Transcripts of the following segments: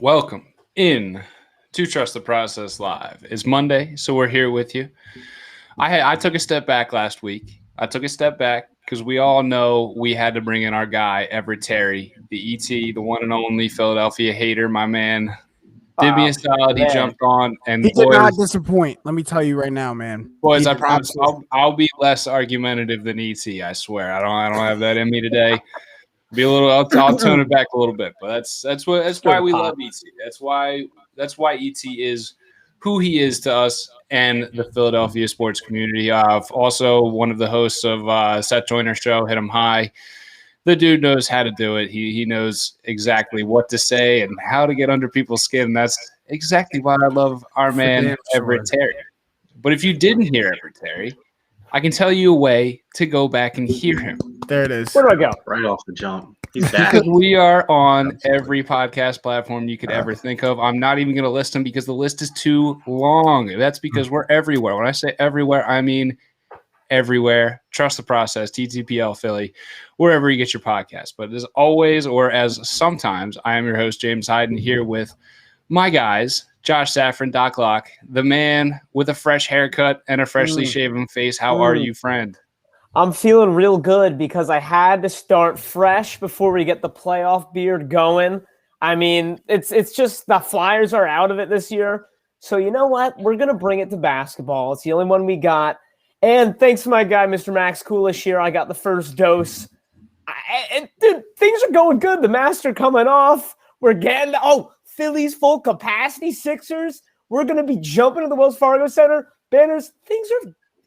Welcome in to Trust the Process Live. It's Monday, so we're here with you. I took a step back last week. I took a step back because we all know we had to bring in our guy, Everett Terry, the ET, the one and only Philadelphia hater, my man. Did me a solid. He jumped on, and he did not disappoint. Let me tell you right now, man. Boys, I promise I'll be less argumentative than ET. I swear. I don't have that in me today. Be a little. I'll tone it back a little bit, but that's why we love ET. That's why ET is who he is to us and the Philadelphia sports community. Also one of the hosts of Seth Joyner Show, Hit 'em High. The dude knows how to do it. He knows exactly what to say and how to get under people's skin. And that's exactly why I love our man Everett Terry. But if you didn't hear Everett Terry, I can tell you a way to go back and hear him. There it is. Where do I go? Right off the jump. He's back. Because we are on every podcast platform you could ever think of. I'm not even going to list them because the list is too long. That's because we're everywhere. When I say everywhere, I mean everywhere. Trust the Process, TTPL Philly, wherever you get your podcast. But as always, or as sometimes, I am your host, James Hyden, here with my guys, Josh Safran, Doc Locke, the man with a fresh haircut and a freshly shaven face. How are you, friend? I'm feeling real good because I had to start fresh before we get the playoff beard going. I mean, it's just the Flyers are out of it this year. So you know what? We're going to bring it to basketball. It's the only one we got. And thanks to my guy, Mr. Max Coolish here, I got the first dose. Dude, things are going good. The master coming off. We're getting Phillies full capacity, Sixers. We're going to be jumping to the Wells Fargo Center. Banners,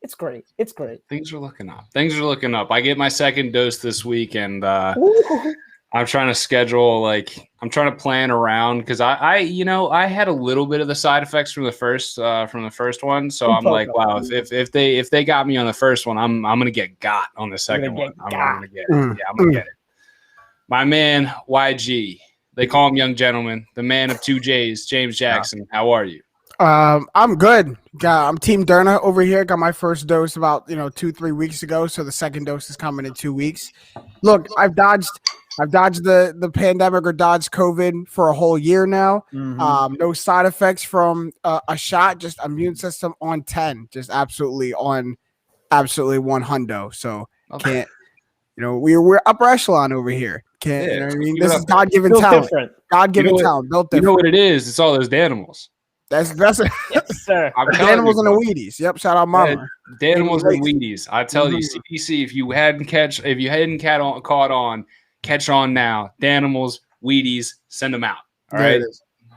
it's great. It's great. Things are looking up. I get my second dose this week, and I'm trying to schedule, I'm trying to plan around because I had a little bit of the side effects from the first one. So I'm like, wow, if they got me on the first one, I'm gonna get got on the second one. I'm gonna get it. Yeah, I'm gonna get it. My man YG, they call him Young Gentleman, the man of two J's, James Jackson. How are you? I'm good. I'm Team Derna over here. Got my first dose about 2-3 weeks ago, so the second dose is coming in 2 weeks. Look, I've dodged the pandemic or dodged COVID for a whole year now. No side effects from a shot, just immune system on 10, just absolutely 100. So can't we're upper echelon over here. Can't you know what I mean? This is God-given talent. God-given talent. Built different. You know what it is? It's all those Danimals. That's yes, sir. Danimals and the Wheaties. Yep, shout out Mama. Danimals and Wheaties. I tell you, CDC, if you hadn't caught on, catch on now. Danimals, Wheaties, send them out. All right.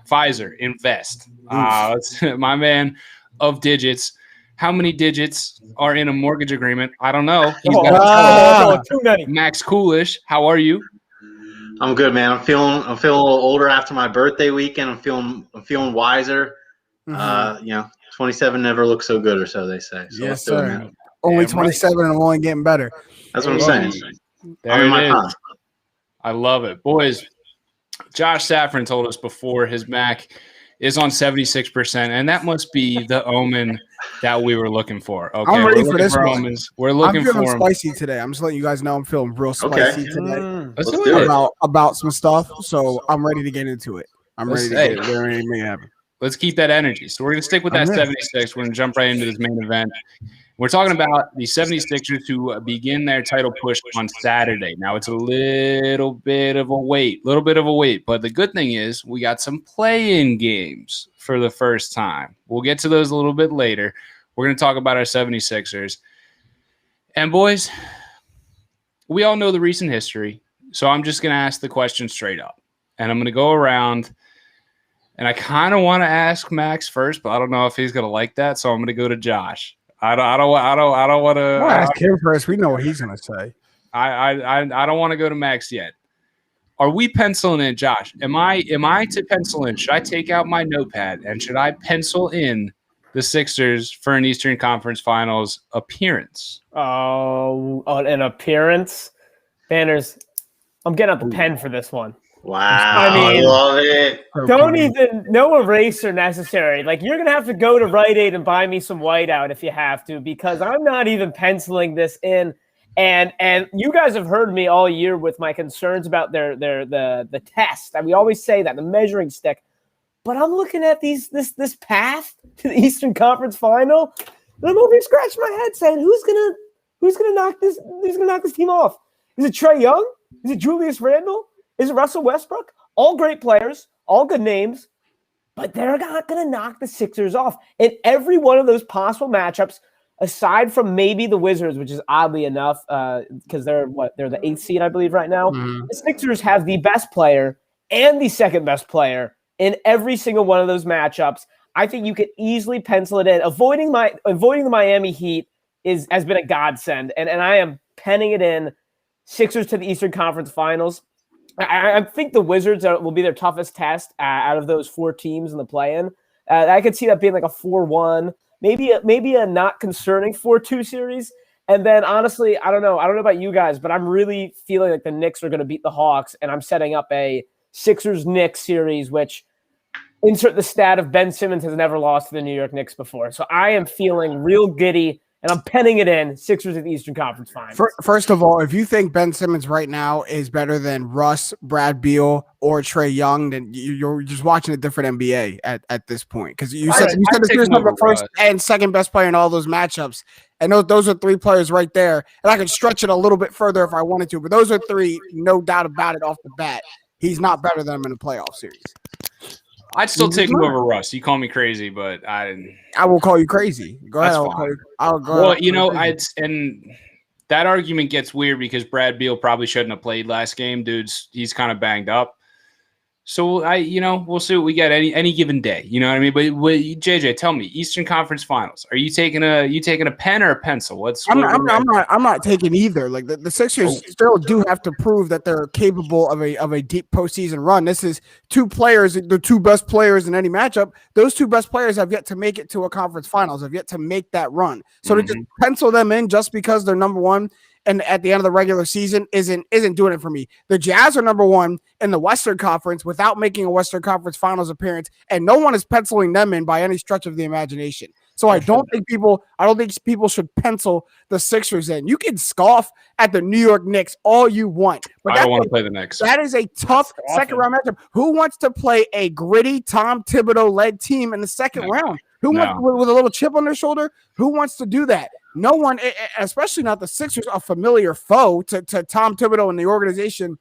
Pfizer, invest. My man of digits. How many digits are in a mortgage agreement? I don't know. He's got too many. Max Coolish, how are you? I'm good, man. I'm feeling a little older after my birthday weekend. I'm feeling wiser. 27 never looks so good, or so they say. So yes, sir. Only 27, and I'm only getting better. That's what I'm saying. There it is. I love it, boys. Josh Safran told us before his Mac is on 76%, and that must be the omen that we were looking for. Okay, I'm ready for this one. Omens. We're looking for them. Spicy today. I'm just letting you guys know I'm feeling real spicy today. Let's do it. About some stuff, so I'm ready to get into it. I'm ready to get it. There ain't me happen. Let's keep that energy. So we're going to stick with that 76. We're going to jump right into this main event. We're talking about the 76ers who begin their title push on Saturday. Now, it's a little bit of a wait, but the good thing is we got some play-in games for the first time. We'll get to those a little bit later. We're going to talk about our 76ers. And, boys, we all know the recent history, so I'm just going to ask the question straight up. And I'm going to go around, and I kind of want to ask Max first, but I don't know if he's going to like that, so I'm going to go to Josh. I don't want to ask him first. We know what he's gonna say. I don't want to go to Max yet. Are we penciling in, Josh? Am I to pencil in? Should I take out my notepad and should I pencil in the Sixers for an Eastern Conference Finals appearance? Oh, an appearance, Banners. I'm getting out the pen for this one. Wow, I love it. Don't even, no eraser necessary. You're going to have to go to Rite Aid and buy me some whiteout if you have to, because I'm not even penciling this in. And you guys have heard me all year with my concerns about the test. And we always say that, the measuring stick. But I'm looking at this path to the Eastern Conference Final, and I'm over here scratching my head saying, who's gonna knock this team off? Is it Trae Young? Is it Julius Randle? Is it Russell Westbrook? All great players, all good names, but they're not gonna knock the Sixers off. In every one of those possible matchups, aside from maybe the Wizards, which is oddly enough, because they're the 8th seed, I believe, right now. Mm-hmm. The Sixers have the best player and the second best player in every single one of those matchups. I think you could easily pencil it in. Avoiding the Miami Heat has been a godsend, and I am penning it in. Sixers to the Eastern Conference Finals. I think the Wizards will be their toughest test out of those 4 teams in the play-in. I could see that being like a 4-1, maybe a not concerning 4-2 series. And then honestly, I don't know about you guys, but I'm really feeling like the Knicks are going to beat the Hawks, and I'm setting up a Sixers-Knicks series, which insert the stat of Ben Simmons has never lost to the New York Knicks before. So I am feeling real giddy, and I'm penning it in. Sixers at the Eastern Conference Finals. First of all, if you think Ben Simmons right now is better than Russ, Brad Beal, or Trae Young, then you're just watching a different NBA at this point. Because you said the Sixers are the first and second best player in all those matchups. And those are 3 players right there. And I could stretch it a little bit further if I wanted to. But those are 3, no doubt about it, off the bat. He's not better than him in a playoff series. I'd still take him over Russ. You call me crazy, but I will call you crazy. Go ahead. I'll go. Well, and that argument gets weird because Brad Beal probably shouldn't have played last game. He's kind of banged up. So we'll see what we get any given day. You know what I mean? But JJ, tell me, Eastern Conference Finals. Are you taking a pen or a pencil? I'm not taking either. Like the Sixers still do have to prove that they're capable of a deep postseason run. This is 2 players, the 2 best players in any matchup. Those 2 best players have yet to make it to a conference finals, have yet to make that run. So to just pencil them in just because they're number 1 and at the end of the regular season isn't doing it for me. The Jazz are number 1 in the Western Conference without making a Western Conference Finals appearance, and no one is penciling them in by any stretch of the imagination. So I don't think people should pencil the Sixers in. You can scoff at the New York Knicks all you want, but I don't want to play the Knicks. That is a tough second round matchup. Who wants to play a gritty Tom Thibodeau led team in the second round? Who wants with a little chip on their shoulder? Who wants to do that? No one, especially not the Sixers, a familiar foe to Tom Thibodeau and the organization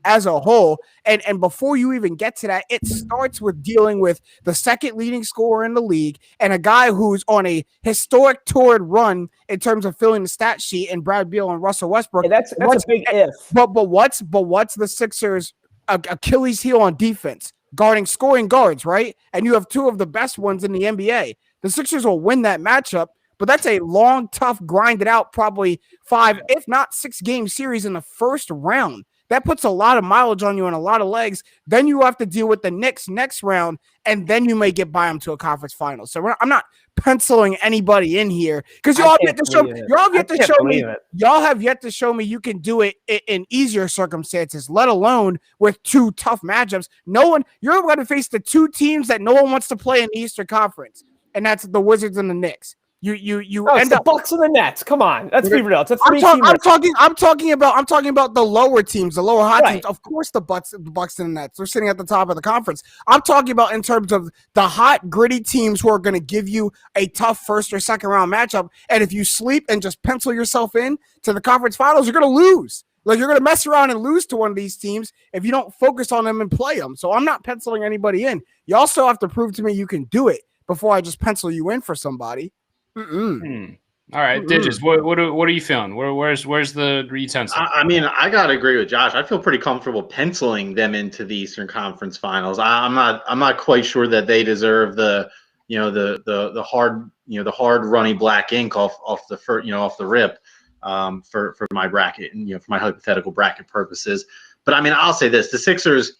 as a whole. And before you even get to that, it starts with dealing with the second leading scorer in the league and a guy who's on a historic torrid run in terms of filling the stat sheet, and Brad Beal and Russell Westbrook. Hey, that's a big if. But what's the Sixers' Achilles heel on defense? Guarding scoring guards, right? And you have 2 of the best ones in the NBA. The Sixers will win that matchup, but that's a long, tough, grinded out, probably 5, if not 6 game series in the first round. That puts a lot of mileage on you and a lot of legs. Then you have to deal with the Knicks next round, and then you may get by them to a conference final. So I'm not penciling anybody in here because y'all have yet to show me you can do it in easier circumstances, let alone with 2 tough matchups. You're going to face the 2 teams that no one wants to play in the Eastern Conference, and that's the Wizards and the Knicks. You end up Bucks and the Nets. Come on, let's be real. It's a 3-team. I'm talking about the lower teams, the lower hot teams. Of course, the Bucks and the Nets. They're sitting at the top of the conference. I'm talking about in terms of the hot, gritty teams who are going to give you a tough first or second round matchup. And if you sleep and just pencil yourself in to the conference finals, you're going to lose. Like, you're going to mess around and lose to one of these teams if you don't focus on them and play them. So I'm not penciling anybody in. You also have to prove to me you can do it before I just pencil you in for somebody. All right, Digits. What are you feeling? Where's the utensil? I mean, I gotta agree with Josh. I feel pretty comfortable penciling them into the Eastern Conference Finals. I'm not quite sure that they deserve the hard runny black ink off the rip for my bracket and for my hypothetical bracket purposes. But I mean, I'll say this: the Sixers.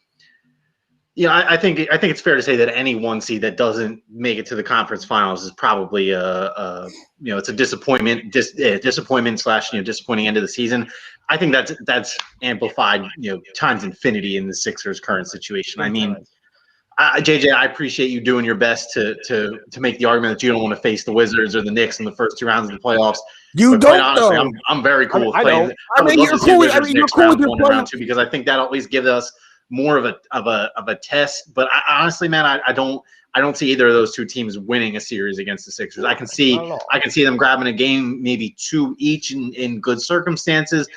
I think it's fair to say that any 1 seed that doesn't make it to the conference finals is probably it's a disappointment, disappointment / disappointing end of the season. I think that's amplified times infinity in the Sixers' current situation. I mean, JJ, I appreciate you doing your best to make the argument that you don't want to face the Wizards or the Knicks in the first 2 rounds of the playoffs. I'm very cool with playing. You're cool with your round 2 because I think that at least gives us more of a test. But honestly, man, I don't see either of those two teams winning a series against the Sixers. I can see them grabbing a game, maybe 2 each in good circumstances.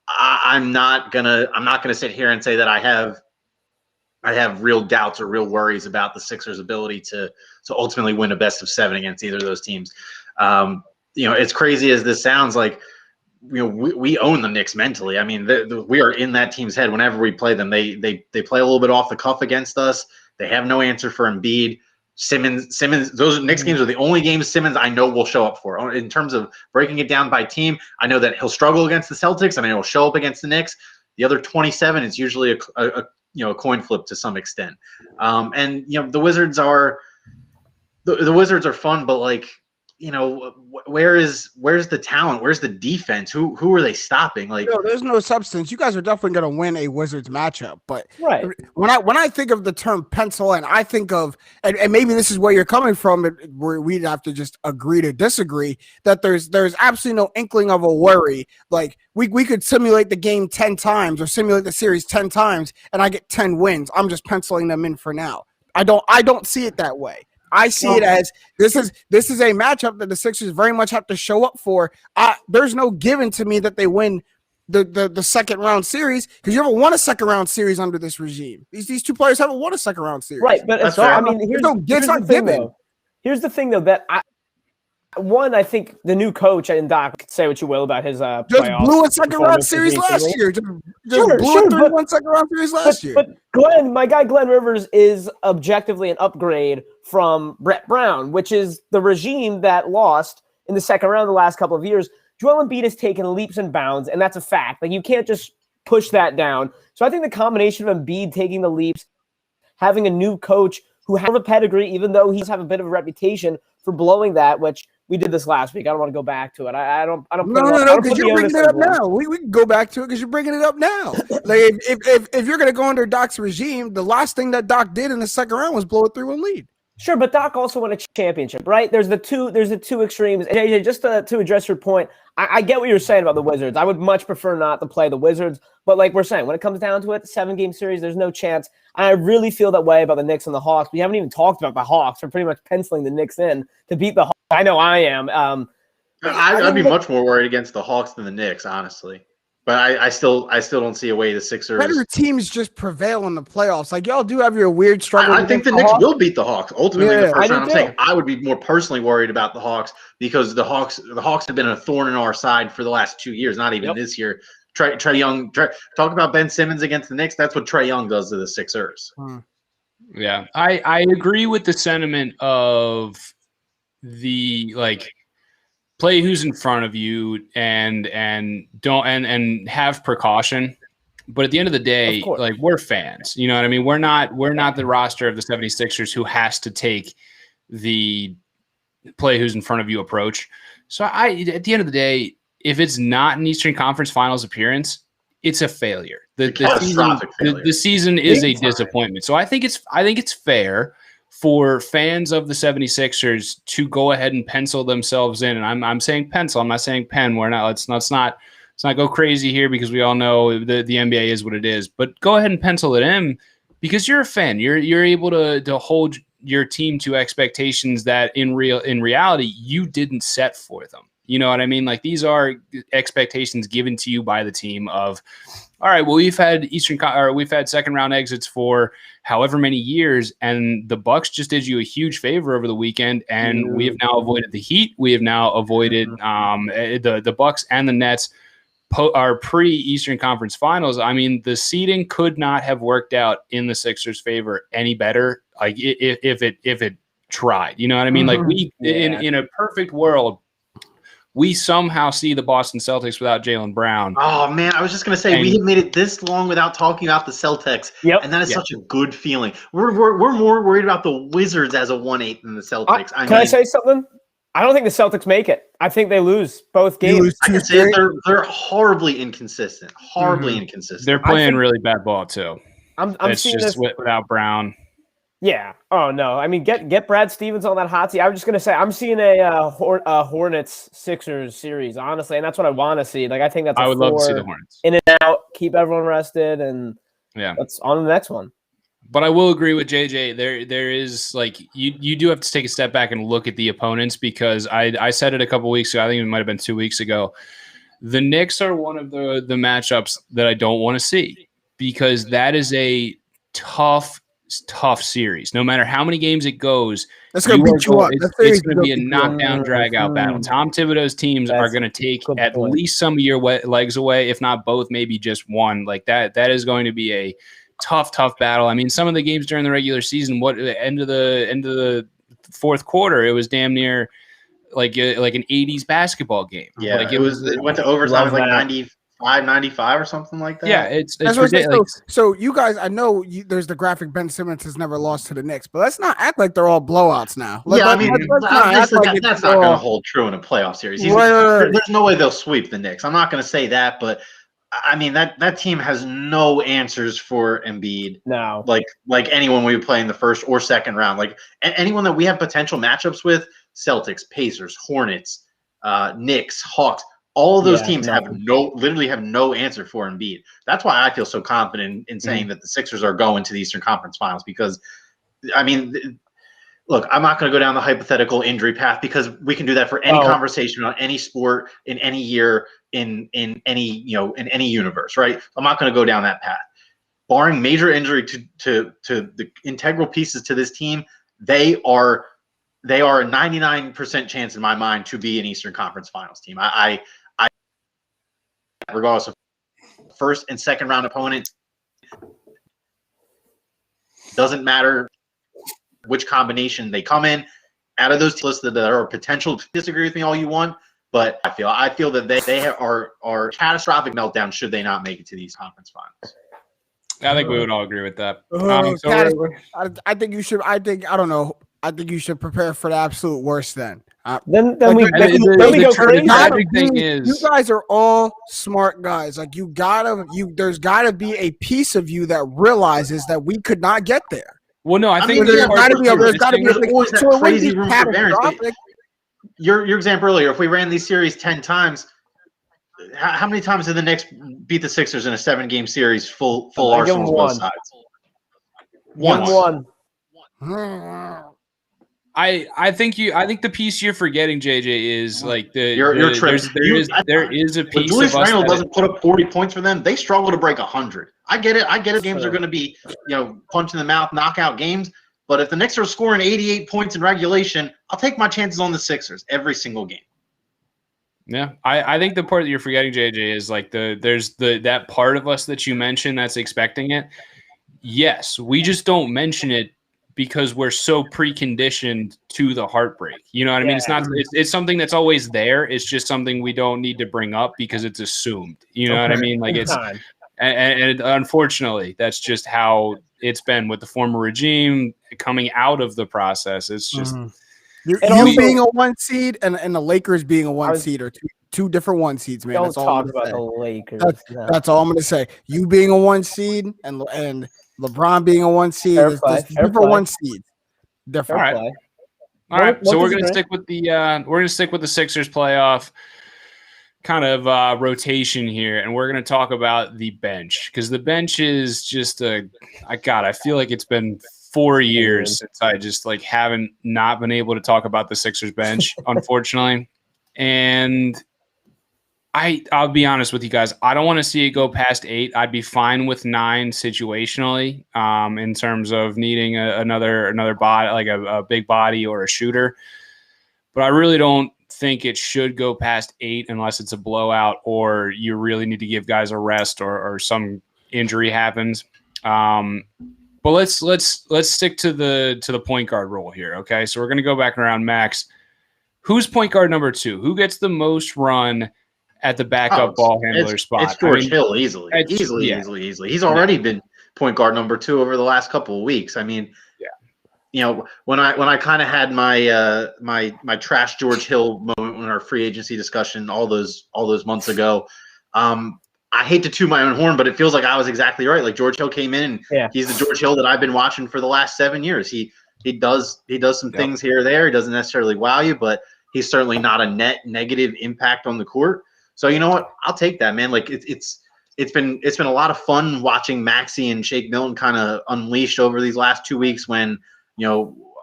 I'm not gonna sit here and say that I have real doubts or real worries about the Sixers' ability to ultimately win a best of 7 against either of those teams. As crazy as this sounds, like, we own the Knicks mentally. I mean, we are in that team's head whenever we play them. They play a little bit off the cuff against us. They have no answer for Embiid. Simmons, those Knicks games are the only games Simmons I know will show up for. In terms of breaking it down by team, I know that he'll struggle against the Celtics. I mean, he'll show up against the Knicks. The other 27 is usually a coin flip to some extent. The Wizards are the Wizards are fun, but like, where's the talent? Where's the defense? Who are they stopping? Like, there's no substance. You guys are definitely going to win a Wizards matchup, but right. When I think of the term pencil, and I think of, and maybe this is where you're coming from, where we'd have to just agree to disagree, that there's absolutely no inkling of a worry. Like, we could simulate the game 10 times or simulate the series 10 times, and I get 10 wins. I'm just penciling them in for now. I don't see it that way. I see it as this is a matchup that the Sixers very much have to show up for. There's no given to me that they win the second round series, because you haven't won a second round series under this regime. These two players haven't won a second round series. Right, but here's the thing though, that I think the new coach, and Doc, could say what you will about his just blew a second round series last year. Just blew a 3-1 second round series last year. But my guy Glenn Rivers is objectively an upgrade from Brett Brown, which is the regime that lost in the second round the last couple of years. Joel Embiid has taken leaps and bounds, and that's a fact. Like, you can't just push that down. So I think the combination of Embiid taking the leaps, having a new coach who has a pedigree, even though he's have a bit of a reputation for blowing that, which we did this last week. I don't want to go back to it. I don't. No, because you're bringing it up now. We can go back to it because you're bringing it up now. Like, if you're going to go under Doc's regime, the last thing that Doc did in the second round was blow a 3-1 lead. Sure, but Doc also won a championship, right? There's the two extremes. And JJ, just to address your point, I get what you're saying about the Wizards. I would much prefer not to play the Wizards, but like we're saying, when it comes down to it, 7-game series, there's no chance. I really feel that way about the Knicks and the Hawks. We haven't even talked about the Hawks. We're pretty much penciling the Knicks in to beat the Hawks. I know I am. I'd be much more worried against the Hawks than the Knicks, honestly. But I still don't see a way the Sixers. Better teams just prevail in the playoffs. Like, y'all do have your weird struggle. I think the Knicks will beat the Hawks ultimately. Yeah, the first round. I'm saying I would be more personally worried about the Hawks, because the Hawks have been a thorn in our side for the last 2 years, not even this year. Trae Young. Talk about Ben Simmons against the Knicks. That's what Trae Young does to the Sixers. Yeah, I agree with the sentiment of the, like, play who's in front of you and don't and have precaution. But at the end of the day, like, we're fans. You know what I mean? We're not the roster of the 76ers who has to take the play who's in front of you approach. So at the end of the day, if it's not an Eastern Conference Finals appearance, it's a failure. The season is a disappointment. So I think it's fair for fans of the 76ers to go ahead and pencil themselves in. And I'm saying pencil. I'm not saying pen. Let's not go crazy here, because we all know the NBA is what it is. But go ahead and pencil it in, because you're a fan. You're able to hold your team to expectations that in reality you didn't set for them. You know what I mean? Like, these are expectations given to you by the team of, all right, well, we've had second round exits for however many years, and the Bucks just did you a huge favor over the weekend, and we have now avoided the Heat. We have now avoided the Bucks and the Nets are pre-Eastern Conference Finals. I mean, the seeding could not have worked out in the Sixers' favor any better. Like, if it tried, you know what I mean? Like, in a perfect world, we somehow see the Boston Celtics without Jaylen Brown. Oh, man, I was just going to say, we have made it this long without talking about the Celtics, and that is such a good feeling. We're more worried about the Wizards as a 1-8 than the Celtics. I say something? I don't think the Celtics make it. I think they lose both games. I can say they're horribly inconsistent. Inconsistent. They're playing really bad ball, too. I'm seeing just this without Brown. Yeah. Oh no. I mean, get Brad Stevens on that hot seat. I was just gonna say I'm seeing a Hornets Sixers series, honestly, and that's what I want to see. Like, I think that's. I would love to see the Hornets in and out, keep everyone rested, and Yeah. Let's on to the next one. But I will agree with JJ. There is like you do have to take a step back and look at the opponents because I said it a couple weeks ago. I think it might have been 2 weeks ago. The Knicks are one of the matchups that I don't want to see because that is a tough series. No matter how many games it goes, That's going to beat you up. It's going to be a knockdown, drag-out battle. Tom Thibodeau's teams are going to take at least some of your legs away, if not both, maybe just one. Like that is going to be a tough battle. I mean, some of the games during the regular season, end of the fourth quarter, it was damn near like an 80s basketball game. Yeah, like it went to overtime like 95 or something like that. Yeah, it's ridiculous. So you guys, I know there's the graphic Ben Simmons has never lost to the Knicks, but let's not act like they're all blowouts now. That's not going to hold true in a playoff series. There's no way they'll sweep the Knicks. I'm not going to say that, but I mean that team has no answers for Embiid. No, like anyone we would play in the first or second round. Like anyone that we have potential matchups with, Celtics, Pacers, Hornets, Knicks, Hawks. All of those teams literally have no answer for Embiid. That's why I feel so confident in saying that the Sixers are going to the Eastern Conference Finals because, I mean, look, I'm not going to go down the hypothetical injury path because we can do that for any conversation on any sport in any year in any in any universe, right? I'm not going to go down that path. Barring major injury to the integral pieces to this team, they are a 99% chance in my mind to be an Eastern Conference Finals team. I regardless of first and second round opponents, doesn't matter which combination they come in. Out of those lists that are potential, disagree with me all you want, but I feel that they are catastrophic meltdown should they not make it to these conference finals. I think we would all agree with that. I think you should. I don't know. I think you should prepare for the absolute worst. Then we go crazy. You guys are all smart guys. Like there's gotta be a piece of you that realizes that we could not get there. Well, no, I think there's gotta be always that crazy room for variance. Your example earlier, if we ran these series 10 times, how many times did the Knicks beat the Sixers in a 7-game series full arsenal both sides? One. I think the piece you're forgetting, JJ, is like there is a piece. Julius Randle doesn't put up 40 points for them. They struggle to break 100. I get it. Games are going to be punch in the mouth, knockout games. But if the Knicks are scoring 88 points in regulation, I'll take my chances on the Sixers every single game. Yeah, I think the part that you're forgetting, JJ, is like there's that part of us that you mentioned that's expecting it. Yes, we just don't mention it because we're so preconditioned to the heartbreak. You know what I mean? It's not. It's something that's always there. It's just something we don't need to bring up because it's assumed. You know what I mean? Like it's, and unfortunately, that's just how it's been with the former regime coming out of the process. It's just you being a 1 seed and the Lakers being a 1 seed are two different 1 seeds, man. Don't talk about the Lakers. That's all I'm going to say. You being a 1 seed and LeBron being a 1 seed is different 1 seed. Different. All right. So we're going to stick with the Sixers playoff kind of rotation here, and we're going to talk about the bench because the bench is just I feel like it's been 4 years since I just haven't not been able to talk about the Sixers bench, unfortunately. And I'll be honest with you guys. I don't want to see it go past 8. I'd be fine with 9 situationally, in terms of needing another body, like a big body or a shooter. But I really don't think it should go past 8 unless it's a blowout or you really need to give guys a rest or some injury happens. But let's stick to the point guard role here. Okay, so we're gonna go back around. Max, who's point guard number 2? Who gets the most run at the backup ball handler spot? It's George Hill easily. He's already been point guard number 2 over the last couple of weeks. I mean, when I kind of had my my trash George Hill moment in our free agency discussion all those months ago, I hate to toot my own horn, but it feels like I was exactly right. Like George Hill came in and he's the George Hill that I've been watching for the last 7 years. He does some things here or there. He doesn't necessarily wow you, but he's certainly not a net negative impact on the court. So you know what? I'll take that, man. Like it's it's been a lot of fun watching Maxey and Shake Milton kind of unleashed over these last 2 weeks when,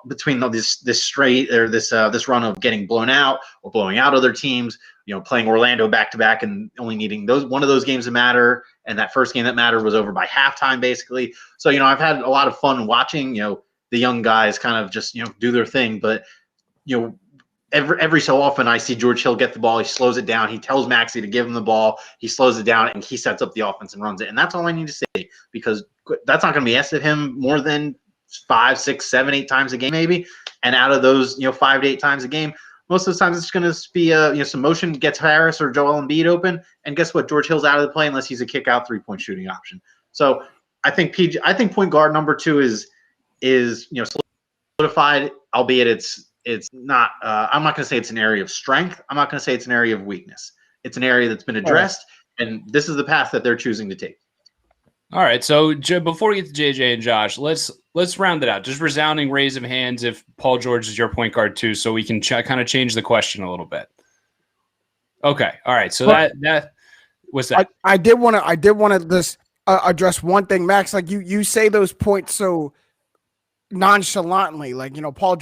between this run of getting blown out or blowing out other teams, playing Orlando back to back and only needing one of those games to matter, and that first game that mattered was over by halftime basically. So I've had a lot of fun watching the young guys kind of just do their thing, but every so often I see George Hill get the ball, he slows it down, he tells Maxey to give him the ball, he slows it down, and he sets up the offense and runs it, and that's all I need to say, because that's not going to be asked of him more than 5, 6, 7, 8 times a game maybe, and out of those 5 to 8 times a game, most of the times it's going to be some motion gets Harris or Joel Embiid open, and guess what? George Hill's out of the play unless he's a kick out 3-point shooting option. So I think point guard number 2 is solidified, albeit it's not. I'm not going to say it's an area of strength. I'm not going to say it's an area of weakness. It's an area that's been addressed, and this is the path that they're choosing to take. All right. So before we get to JJ and Josh, let's round it out. Just resounding raise of hands if Paul George is your point guard too, so we can kind of change the question a little bit. Okay. All right. So that what's that? I did want to just address one thing, Max. Like you say those points so nonchalantly, like George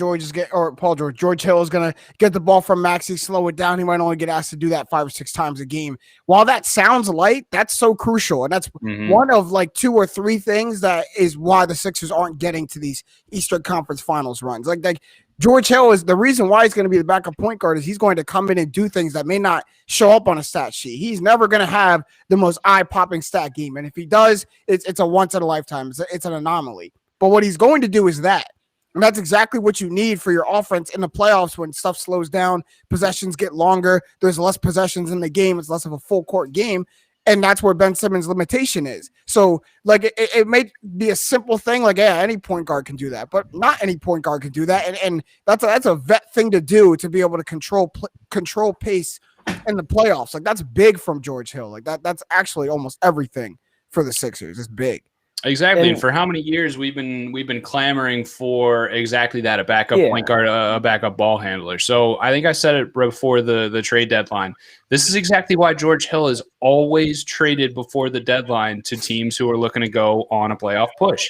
Hill is gonna get the ball from Maxey, slow it down. He might only get asked to do that 5 or 6 times a game. While that sounds light, that's so crucial, and that's one of like 2 or 3 things that is why the Sixers aren't getting to these Eastern Conference Finals runs. Like George Hill is the reason why he's going to be the backup point guard, is he's going to come in and do things that may not show up on a stat sheet. He's never going to have the most eye-popping stat game, and if he does, it's a once in a lifetime. It's an anomaly. But what he's going to do is that. And that's exactly what you need for your offense in the playoffs when stuff slows down, possessions get longer, there's less possessions in the game, it's less of a full court game, and that's where Ben Simmons' limitation is. So, like, it may be a simple thing, like, yeah, any point guard can do that, but not any point guard can do that, and that's a vet thing to do, to be able to control pace in the playoffs. Like, that's big from George Hill. Like, that's actually almost everything for the Sixers. It's big. Exactly, and for how many years we've been clamoring for exactly that, a backup point guard, a backup ball handler. So I think I said it before the trade deadline. This is exactly why George Hill is always traded before the deadline to teams who are looking to go on a playoff push.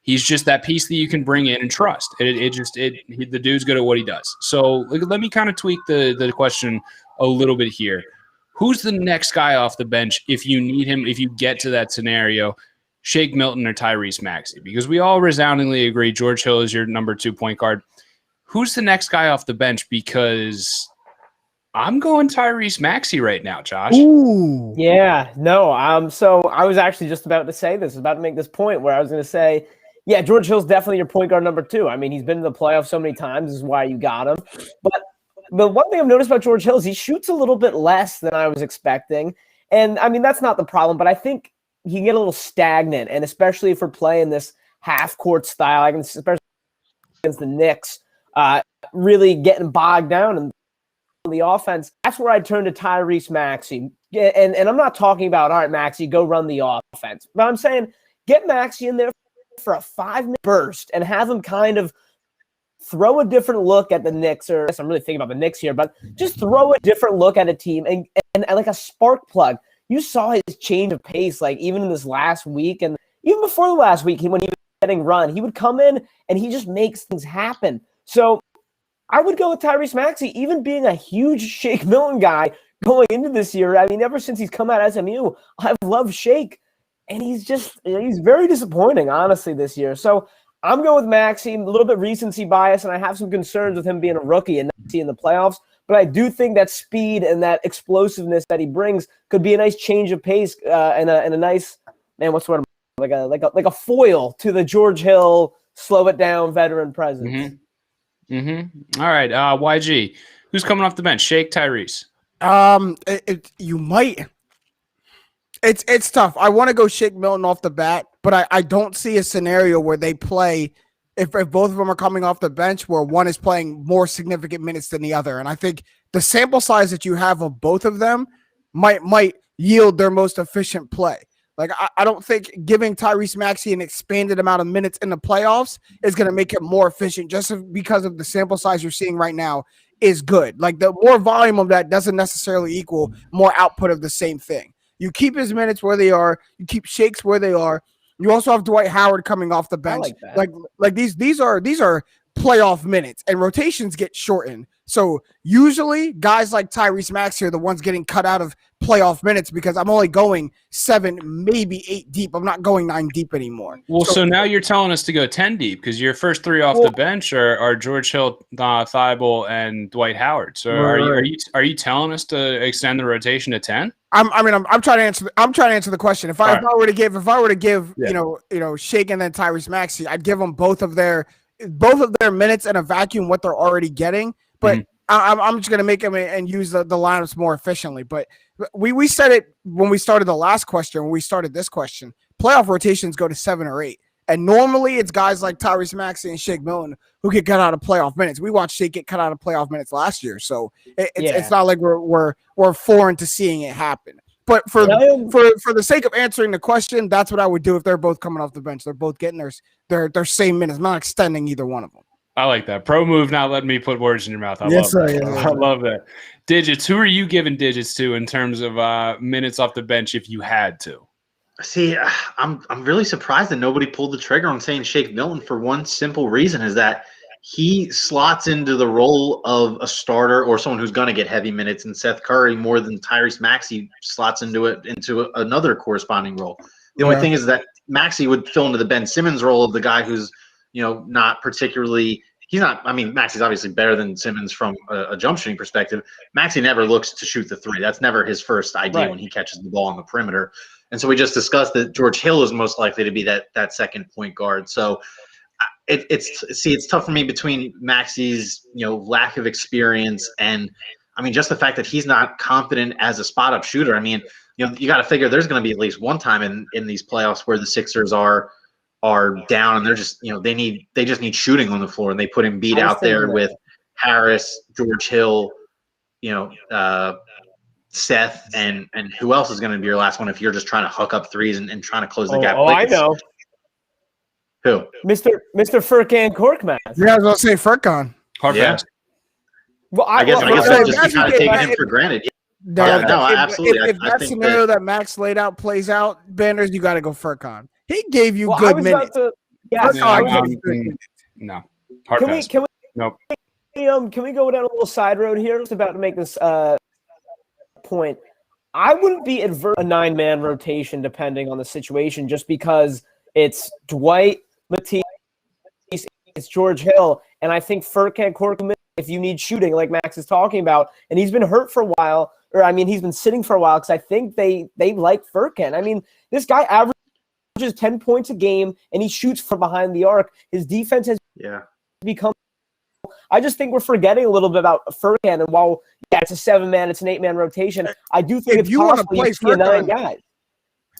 He's just that piece that you can bring in and trust. The dude's good at what he does. So let me kind of tweak the question a little bit here. Who's the next guy off the bench if you need him, if you get to that scenario? Shake Milton or Tyrese Maxey? Because we all resoundingly agree George Hill is your number 2 point guard. Who's the next guy off the bench? Because I'm going Tyrese Maxey right now, Josh. Ooh. Yeah, no. So I was actually just about to say this, about to make this point where I was going to say, yeah, George Hill's definitely your point guard number 2. I mean, he's been in the playoffs so many times, this is why you got him. But the one thing I've noticed about George Hill is he shoots a little bit less than I was expecting. And I mean, that's not the problem, but I think he can get a little stagnant, and especially if we're playing this half-court style, especially against the Knicks, really getting bogged down in the offense. That's where I turn to Tyrese Maxey. And I'm not talking about, all right, Maxey, go run the offense. But I'm saying get Maxey in there for a 5-minute burst and have him kind of throw a different look at the Knicks. Or I'm really thinking about the Knicks here, but just throw a different look at a team and like a spark plug. You saw his change of pace, like even in this last week and even before the last week, when he was getting run, he would come in and he just makes things happen. So I would go with Tyrese Maxey, even being a huge Shake Milton guy going into this year. I mean, ever since he's come out of SMU, I've loved Shake, and he's very disappointing, honestly, this year. So I'm going with Maxey, a little bit recency bias, and I have some concerns with him being a rookie and not seeing the playoffs. But I do think that speed and that explosiveness that he brings could be a nice change of pace and a nice, man, what's the word? Like a foil to the George Hill slow it down veteran presence. Mm-hmm. All right, YG, who's coming off the bench? Shake, Tyrese. You might. It's tough. I want to go Shake Milton off the bat, but I don't see a scenario where they play. If both of them are coming off the bench, where one is playing more significant minutes than the other. And I think the sample size that you have of both of them might yield their most efficient play. Like, I don't think giving Tyrese Maxey an expanded amount of minutes in the playoffs is going to make him more efficient, just because of the sample size you're seeing right now is good. Like, the more volume of that doesn't necessarily equal more output of the same thing. You keep his minutes where they are. You keep Shakes where they are. You also have Dwight Howard coming off the bench. Like these are playoff minutes, and rotations get shortened. So usually guys like Tyrese Maxey are the ones getting cut out of playoff minutes because I'm only going 7, maybe 8 deep. I'm not going 9 deep anymore. Well, so now you're telling us to go 10 deep because your first 3 off the bench are George Hill, Thibault, and Dwight Howard. So are you telling us to extend the rotation to 10? I'm trying to answer. I'm trying to answer the question. If I were to give, Shake and then Tyrese Maxey, I'd give them both of their minutes in a vacuum what they're already getting. But I'm just gonna make them and use the lineups more efficiently. But we said it when we started the last question. When we started this question, playoff rotations go to 7 or 8, and normally it's guys like Tyrese Maxey and Shake Milton who get cut out of playoff minutes. We watched Shake get cut out of playoff minutes last year, so it's not like we're foreign to seeing it happen. But for the sake of answering the question, that's what I would do if they're both coming off the bench. They're both getting their same minutes. I'm not extending either one of them. I like that. Pro move, not letting me put words in your mouth. I love that. Digits, who are you giving digits to in terms of minutes off the bench if you had to? See, I'm really surprised that nobody pulled the trigger on saying Shake Milton for one simple reason is that he slots into the role of a starter or someone who's going to get heavy minutes, and Seth Curry more than Tyrese Maxey slots into another corresponding role. The only thing is that Maxey would fill into the Ben Simmons role of the guy who's not particularly – he's not – I mean, Maxey's obviously better than Simmons from a jump shooting perspective. Maxey never looks to shoot the 3. That's never his first idea when he catches the ball on the perimeter. And so we just discussed that George Hill is most likely to be that second point guard. So it's tough for me between Maxey's lack of experience and, I mean, just the fact that he's not confident as a spot-up shooter. I mean, you got to figure there's going to be at least one time in these playoffs where the Sixers are down and they're just they just need shooting on the floor, and they put Embiid out there with Harris, George Hill, Seth, and who else is going to be your last one if you're just trying to hook up threes and trying to close the gap. I know. Who? Mr. Furkan Korkmaz. Yeah, I was going to say Furkan. Hard Well, I guess I'm just kind of taking him for granted. No, absolutely. If that scenario that Max laid out plays out, Banners, you got to go Furkan. He gave you good minutes. No. Nope. Can we go down a little side road here? Just about to make this point. I wouldn't be adverse to a 9-man rotation depending on the situation, just because it's Dwight, Matisse, it's George Hill, and I think Furkan Korkmaz, if you need shooting like Max is talking about, and he's been hurt for a while, or I mean he's been sitting for a while because I think they like Furkan. I mean, this guy averages 10 points a game and he shoots from behind the arc. His defense has become – I just think we're forgetting a little bit about Furkan, and while it's a 7-man, it's an 8-man rotation, I do think it's possible you see a 9 guy.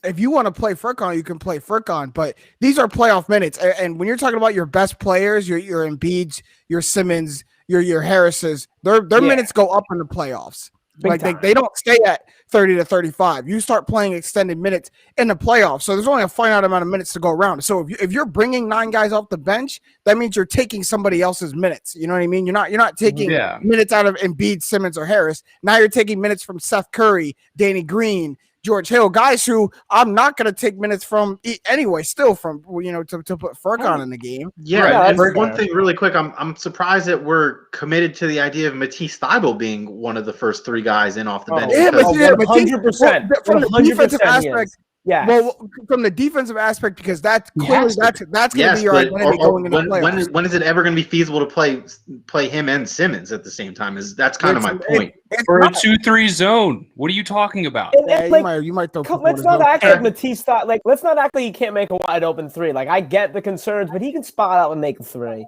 If you want to play Furkan, you can play Furkan, but these are playoff minutes. And when you're talking about your best players, your Embiids, your Simmons, your Harrises, their minutes go up in the playoffs. They don't stay at 30 to 35. You start playing extended minutes in the playoffs. So there's only a finite amount of minutes to go around. So if you're bringing 9 guys off the bench, that means you're taking somebody else's minutes. You know what I mean? You're not taking minutes out of Embiid, Simmons, or Harris. Now you're taking minutes from Seth Curry, Danny Green, George Hill, guys who I'm not going to take minutes from anyway, still from, to put Furkan in the game. Yeah. And one thing really quick, I'm surprised that we're committed to the idea of Matisse Thybulle being one of the first 3 guys in off the bench. 100%. From the defensive aspect. Yeah. Well, from the defensive aspect, because that's clearly that's going to be your identity going into the playoffs. When is it ever going to be feasible to play him and Simmons at the same time? That's kind of my point. For a 2-3 zone, what are you talking about? You might throw. Let's not act like Matisse thought. Let's not act like he can't make a wide open 3. I get the concerns, but he can spot out and make a 3.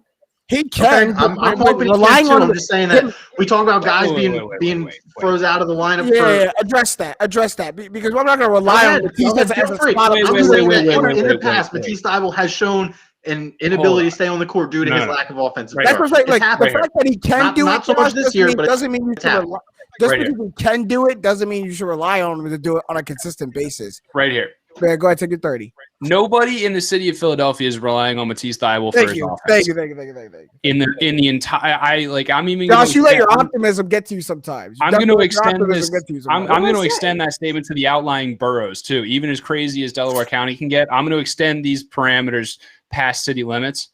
He can. Okay, I'm hoping relying on. I'm just saying that we talk about guys being froze out of the lineup. Yeah, address that because we're not going to rely on Matisse as a spot. In the past, Matisse Thybulle has shown an inability to stay on the court due to his lack of offensive. That's right. The fact that he can do it so much this year, but doesn't mean you should rely. Just because he can do it doesn't mean you should rely on him to do it on a consistent basis. Right here. Man, go ahead, take your 30. Nobody in the city of Philadelphia is relying on Matisse Thybulle for his offense. Thank you. In the entire, I'm even. Josh, you let your optimism get to you sometimes. I'm going to extend this. I'm going to extend that statement to the outlying boroughs too. Even as crazy as Delaware County can get, I'm going to extend these parameters past city limits.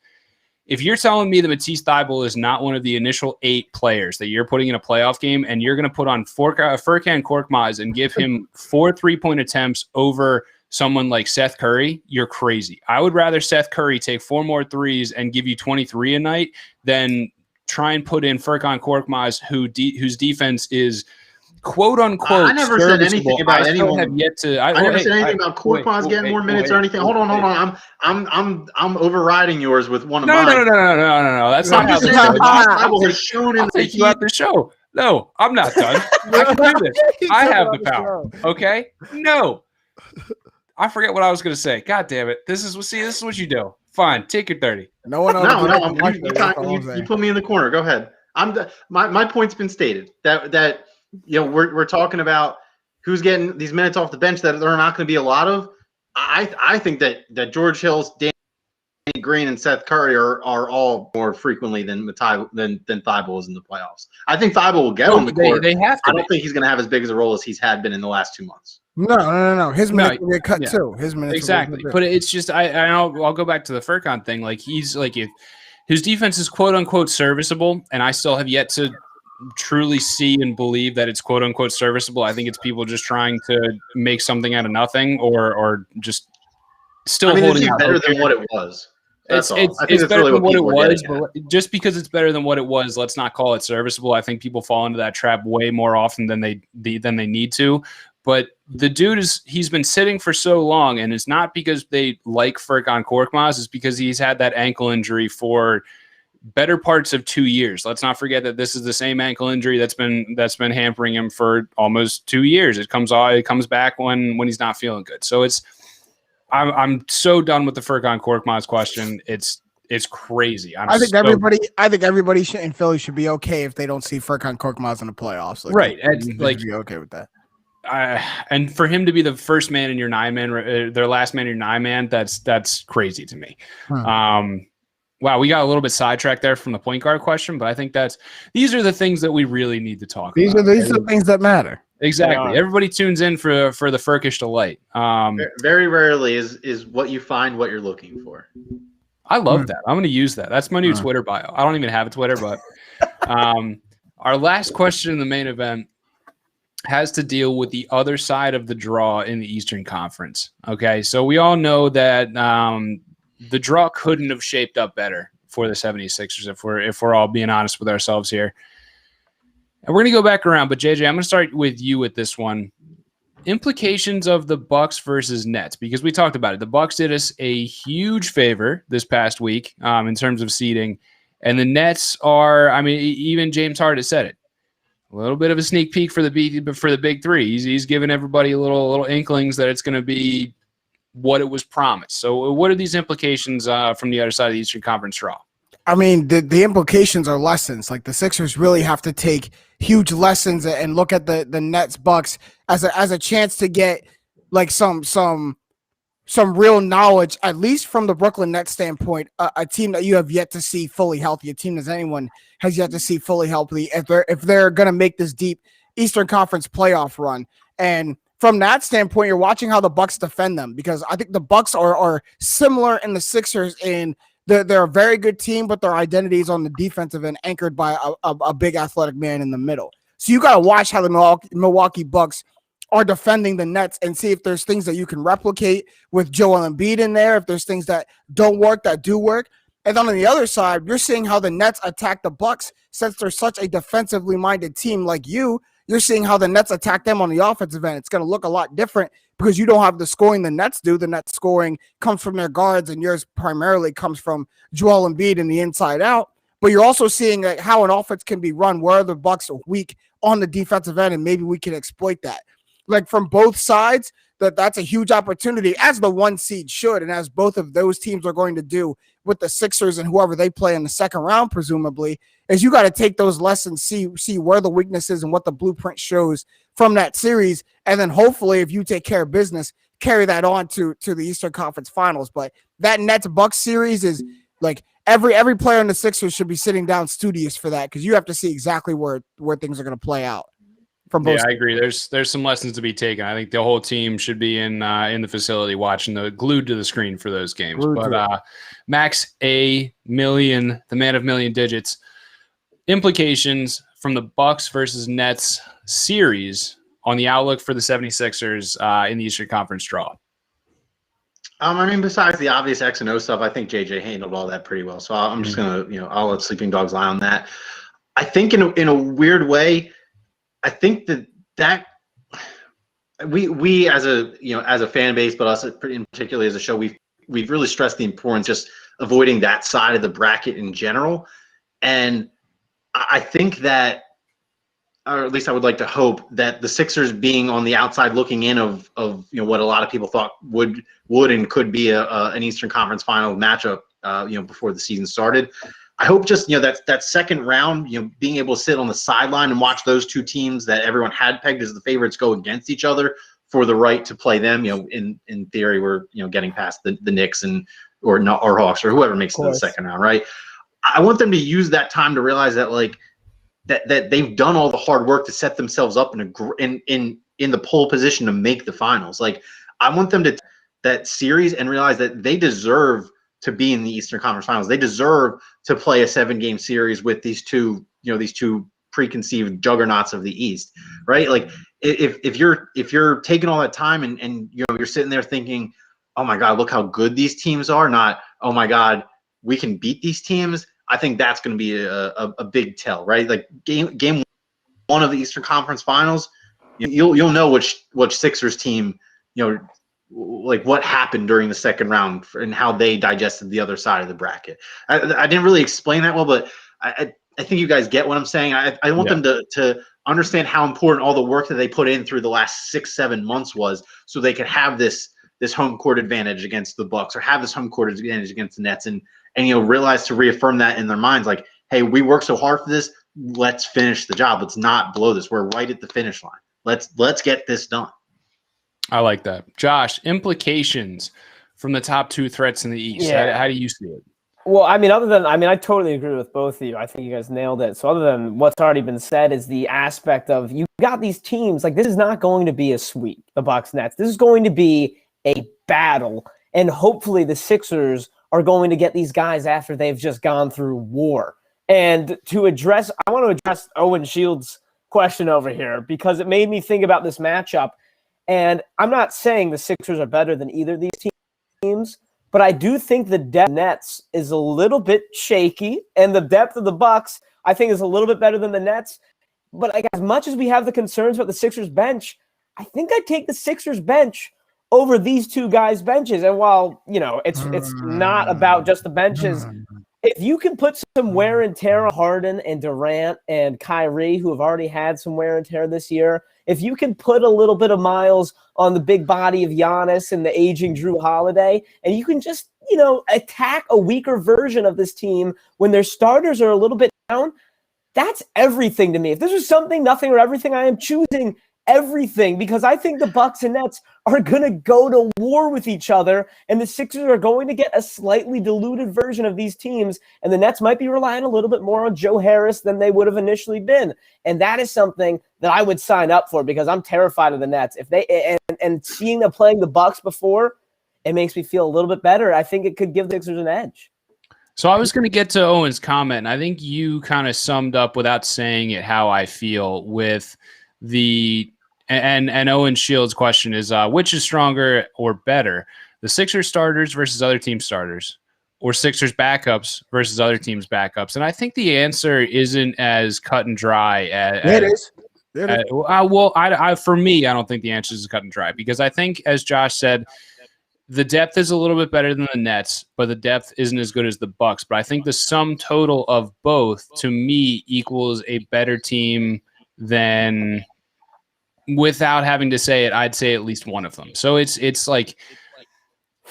If you're telling me that Matisse Thybulle is not one of the initial 8 players that you're putting in a playoff game, and you're going to put on Furkan Korkmaz and give him 4 3-point attempts over someone like Seth Curry, you're crazy. I would rather Seth Curry take 4 more threes and give you 23 a night than try and put in Furkan Korkmaz, whose defense is quote unquote. I never said anything about anyone. Have yet to. I never said anything about Korkmaz getting more minutes or anything. Hold on. I'm overriding yours with one of mine. No. That's not how this Thybulle has shown in take you out the show. No, I'm not done. I can do this. I have the power. Okay. No. I forget what I was going to say. God damn it. This is what you do. Fine. Take your 30. No. You put me in the corner. Go ahead. My point's been stated that we're talking about who's getting these minutes off the bench that there are not going to be a lot of. I think that George Hill's, Danny Green, and Seth Curry are all more frequently than Thybulle is in the playoffs. I think Thybulle will get on the court. They have to. I don't think he's going to have as big as a role as he's been in the last 2 months. No. His minutes will get cut too. His minutes exactly. But it's just I'll go back to the Furkan thing. Like he's like if his defense is quote unquote serviceable, and I still have yet to truly see and believe that it's quote unquote serviceable. I think it's people just trying to make something out of nothing or just still holding out. Better than what it was. It's better than what it was, but just because it's better than what it was, let's not call it serviceable. I think people fall into that trap way more often than they need to. But the dude he's been sitting for so long, and it's not because they like Furkan Korkmaz, it's because he's had that ankle injury for better parts of 2 years. Let's not forget that this is the same ankle injury that's been hampering him for almost 2 years. It comes back when he's not feeling good. So I'm so done with the Furkan Korkmaz question. It's crazy. I think everybody in Philly should be okay if they don't see Furkan Korkmaz in the playoffs. Right. Be okay with that. And for him to be the first man in your 9-man, their last man in your 9-man, that's crazy to me. Wow, we got a little bit sidetracked there from the point guard question, but I think these are the things that we really need to talk about. These are the things that matter. Exactly. Everybody tunes in for the Furkish delight. Very rarely is what you find what you're looking for. I love that. I'm going to use that. That's my new Twitter bio. I don't even have a Twitter, but our last question in the main event has to deal with the other side of the draw in the Eastern Conference. Okay, so we all know that the draw couldn't have shaped up better for the 76ers if we're all being honest with ourselves here. And we're going to go back around, but JJ, I'm going to start with you with this one. Implications of the Bucks versus Nets, because we talked about it. The Bucks did us a huge favor this past week in terms of seeding, and the Nets are, even James Harden said it. A little bit of a sneak peek for the big three. He's giving everybody a little inklings that it's going to be what it was promised. So what are these implications from the other side of the Eastern Conference draw? The implications are lessons. Like the Sixers really have to take huge lessons and look at the Nets Bucks as a chance to get like some real knowledge, at least from the Brooklyn Nets standpoint, a team that you have yet to see fully healthy, a team that anyone has yet to see fully healthy if they're going to make this deep Eastern Conference playoff run. And from that standpoint, you're watching how the Bucks defend them, because I think the Bucks are similar in the Sixers in they're a very good team, but their identity is on the defensive end, anchored by a big athletic man in the middle. So you got to watch how the Milwaukee Bucks are defending the Nets and see if there's things that you can replicate with Joel Embiid in there, if there's things that don't work that do work. And then on the other side, you're seeing how the Nets attack the Bucks. Since they're such a defensively minded team like you're seeing how the Nets attack them on the offensive end. It's going to look a lot different because you don't have the scoring the Nets do. The Nets scoring comes from their guards, and yours primarily comes from Joel Embiid in the inside out. But you're also seeing how an offense can be run where the Bucks are weak on the defensive end, and maybe we can exploit that. Like from both sides, that's a huge opportunity, as the 1 seed should, and as both of those teams are going to do with the Sixers and whoever they play in the second round, presumably, is you got to take those lessons, see where the weakness is and what the blueprint shows from that series, and then hopefully, if you take care of business, carry that on to the Eastern Conference Finals. But that Nets Bucks series is like every player in the Sixers should be sitting down studious for that, because you have to see exactly where things are going to play out. From both I agree. There's some lessons to be taken. I think the whole team should be in the facility watching, glued to the screen for those games. But Max A. Million, the man of million digits, implications from the Bucks versus Nets series on the outlook for the 76ers in the Eastern Conference draw. I mean, besides the obvious X and O stuff, I think JJ handled all that pretty well. So I'm just gonna, I'll let sleeping dogs lie on that. I think in a weird way, I think that we as a fan base, but us in particularly as a show, we've really stressed the importance just avoiding that side of the bracket in general. And I think that, or at least I would like to hope that the Sixers being on the outside looking in of what a lot of people thought would and could be an Eastern Conference Final matchup before the season started. I hope just that second round, being able to sit on the sideline and watch those two teams that everyone had pegged as the favorites go against each other for the right to play them. In theory, we're getting past the Knicks or Hawks or whoever makes it to the second round, right? I want them to use that time to realize that that they've done all the hard work to set themselves up in the pole position to make the finals. Like, I want them to that series and realize that they deserve to be in the Eastern Conference Finals. They deserve to play a 7-game series with these two preconceived juggernauts of the East, right? Like, if you're taking all that time and you're sitting there thinking, oh my God, look how good these teams are, not, oh my God, we can beat these teams. I think that's going to be a big tell, right? Like game one of the Eastern Conference Finals, you'll know which Sixers team, like what happened during the second round and how they digested the other side of the bracket. I didn't really explain that well, but I think you guys get what I'm saying. I want them to understand how important all the work that they put in through the last 6-7 months was, so they could have this home court advantage against the Bucks, or have this home court advantage against the Nets, and realize to reaffirm that in their minds, like, hey, we worked so hard for this. Let's finish the job. Let's not blow this. We're right at the finish line. Let's get this done. I like that. Josh, implications from the top two threats in the East. Yeah. How do you see it? Well, I totally agree with both of you. I think you guys nailed it. So other than what's already been said is the aspect of, you got these teams, like, this is not going to be a sweep, the Bucks Nets. This is going to be a battle. And hopefully the Sixers are going to get these guys after they've just gone through war. And I want to address Owen Shields' question over here, because it made me think about this matchup. And I'm not saying the Sixers are better than either of these teams, but I do think the depth of the Nets is a little bit shaky, and the depth of the Bucks, I think, is a little bit better than the Nets. But like, as much as we have the concerns about the Sixers bench, I think I'd take the Sixers bench over these two guys' benches. And while, it's not about just the benches, if you can put some wear and tear on Harden and Durant and Kyrie, who have already had some wear and tear this year, if you can put a little bit of miles on the big body of Giannis and the aging Drew Holiday, and you can just, attack a weaker version of this team when their starters are a little bit down, that's everything to me. If this was something, nothing, or everything, I am choosing everything, because I think the Bucks and Nets are going to go to war with each other, and the Sixers are going to get a slightly diluted version of these teams, and the Nets might be relying a little bit more on Joe Harris than they would have initially been. And that is something that I would sign up for, because I'm terrified of the Nets. If they and seeing them playing the Bucks before, it makes me feel a little bit better. I think it could give the Sixers an edge. So I was going to get to Owen's comment, and I think you kind of summed up without saying it how I feel with and Owen Shields' question is, which is stronger or better, the Sixers starters versus other team starters, or Sixers backups versus other teams backups? And I think the answer isn't as cut and dry as it is. For me, I don't think the answer is cut and dry, because I think, as Josh said, the depth is a little bit better than the Nets, but the depth isn't as good as the Bucks. But I think the sum total of both, to me, equals a better team than, without having to say it, I'd say at least one of them. So it's like,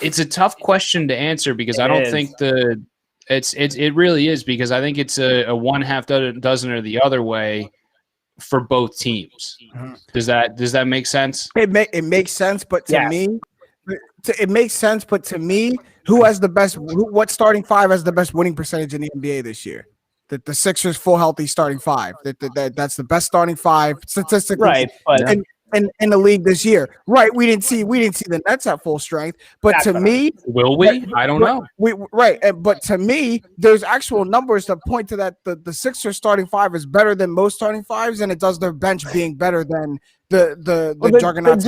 it's a tough question to answer, because I don't think it really is, because I think it's a one half dozen or the other way for both teams. Does that make sense? It makes sense, but to me, it makes sense. But to me, what starting five has the best winning percentage in the NBA this year? The Sixers full healthy starting five. That's the best starting five statistically. Right, but in the league this year. Right. We didn't see the Nets at full strength. But to me, will we? I don't know. But to me, there's actual numbers that point to that the Sixers starting five is better than most starting fives, and it does their bench being better than the juggernaut.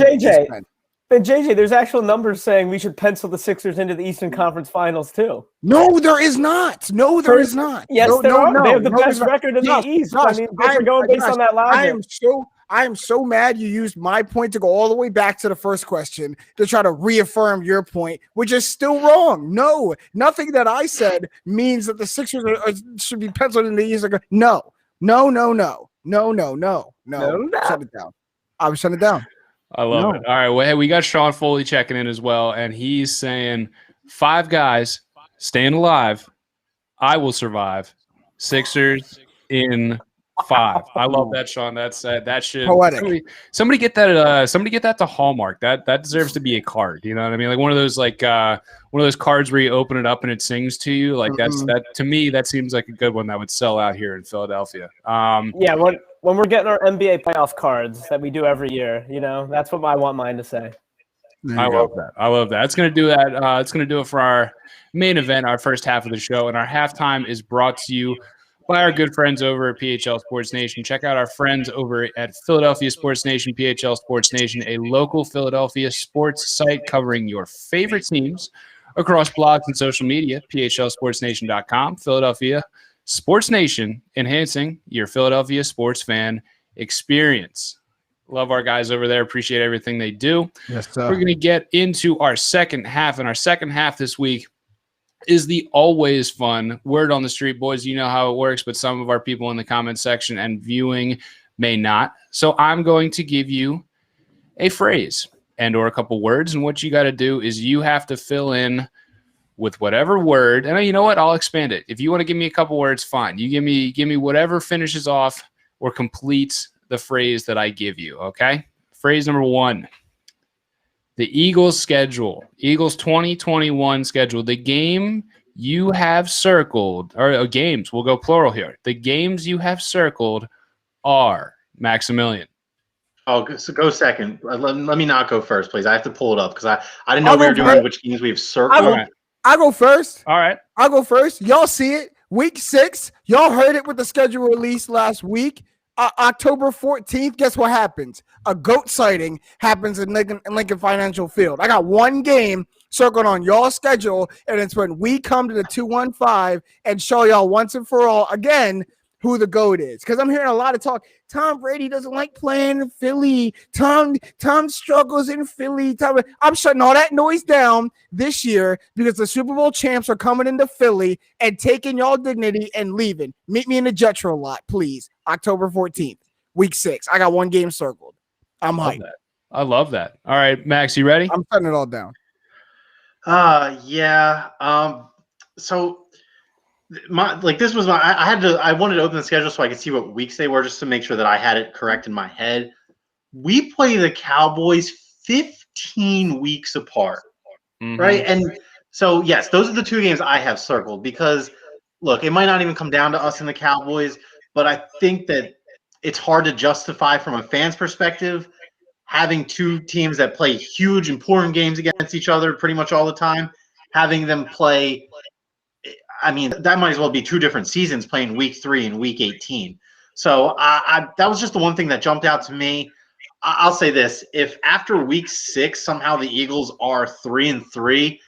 JJ, there's actual numbers saying we should pencil the Sixers into the Eastern Conference Finals too. No, there is not. Is not. Yes, no, there are. No, they have the best no, record in the East. Josh, I mean, we're going based on that logic. I am so mad you used my point to go all the way back to the first question to try to reaffirm your point, which is still wrong. No, nothing that I said means that the Sixers should be penciled in the East. No. Shut it down. I was shutting it down. I love it. All right. Well, hey, we got Sean Foley checking in as well, and he's saying 5 guys staying alive. I will survive. Sixers in 5. I love that, Sean. That should poetic. Somebody get that. Somebody get that to Hallmark. That deserves to be a card. You know what I mean? Like one of those cards where you open it up and it sings to you. Like that to me. That seems like a good one that would sell out here in Philadelphia. Yeah. When we're getting our NBA playoff cards that we do every year, that's what I want mine to say. I love that. It's going to do that. It's going to do it for our main event, our first half of the show. And our halftime is brought to you by our good friends over at PHL Sports Nation. Check out our friends over at Philadelphia Sports Nation, PHL Sports Nation, a local Philadelphia sports site covering your favorite teams across blogs and social media, phlsportsnation.com. Philadelphia Sports Nation, enhancing your Philadelphia sports fan experience. Love our guys over there. Appreciate everything they do. Yes, sir. We're going to get into our second half, and our second half this week is the always fun word on the street. Boys, you know how it works, but some of our people in the comment section and viewing may not. So I'm going to give you a phrase and or a couple words, and what you got to do is you have to fill in with whatever word. And you know what? I'll expand it. If you want to give me a couple words, fine. You give me whatever finishes off or completes the phrase that I give you, okay? Phrase number 1. The Eagles schedule. Eagles 2021 schedule. The game you have circled, or games, we'll go plural here. The games you have circled are Maximilian. Oh, so go second. Let me not go first, please. I have to pull it up because I didn't know we were doing which games we have circled. I go first. All right. I'll go first. Y'all see it. Week 6. Y'all heard it with the schedule released last week. October 14th, guess what happens? A goat sighting happens in Lincoln Financial Field. I got one game circled on y'all schedule, and it's when we come to the 215 and show y'all once and for all again who the GOAT is. Because I'm hearing a lot of talk. Tom Brady doesn't like playing in Philly. Tom struggles in Philly. I'm shutting all that noise down this year because the Super Bowl champs are coming into Philly and taking y'all dignity and leaving. Meet me in the Jetro lot, please. October 14th, week 6. I got one game circled. I'm hyped. I love that. All right, Max, you ready? I'm shutting it all down. Yeah. So I wanted to open the schedule so I could see what weeks they were just to make sure that I had it correct in my head. We play the Cowboys 15 weeks apart, right? And so, yes, those are the 2 games I have circled because, look, it might not even come down to us and the Cowboys, but I think that it's hard to justify from a fan's perspective having 2 teams that play huge, important games against each other pretty much all the time, having them play – I mean, that might as well be 2 different seasons playing week 3 and week 18. So that was just the one thing that jumped out to me. I'll say this. If after week 6, somehow the Eagles are 3-3,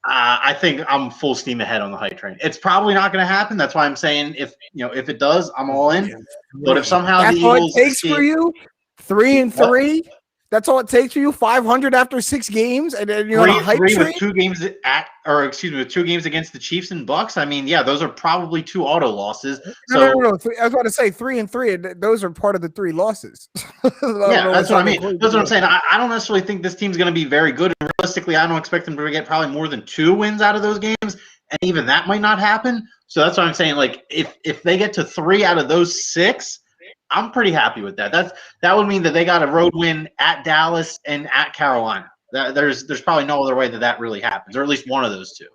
I think I'm full steam ahead on the hype train. It's probably not going to happen. That's why I'm saying if it does, I'm all in. But if somehow that's the Eagles all it takes for you, 3-3. That's all it takes for you. 500 after 6 games, and then you're on a hype train. With 2 games with 2 games against the Chiefs and Bucks. I mean, yeah, those are probably 2 auto losses. No. I was about to say 3-3. Those are part of the 3 losses. Yeah, that's what I mean. That's what I'm saying. I don't necessarily think this team's going to be very good. And realistically, I don't expect them to get probably more than 2 wins out of those games, and even that might not happen. So that's what I'm saying. Like, if they get to 3 out of those 6. I'm pretty happy with that. That would mean that they got a road win at Dallas and at Carolina. There's probably no other way that really happens, or at least one of those two.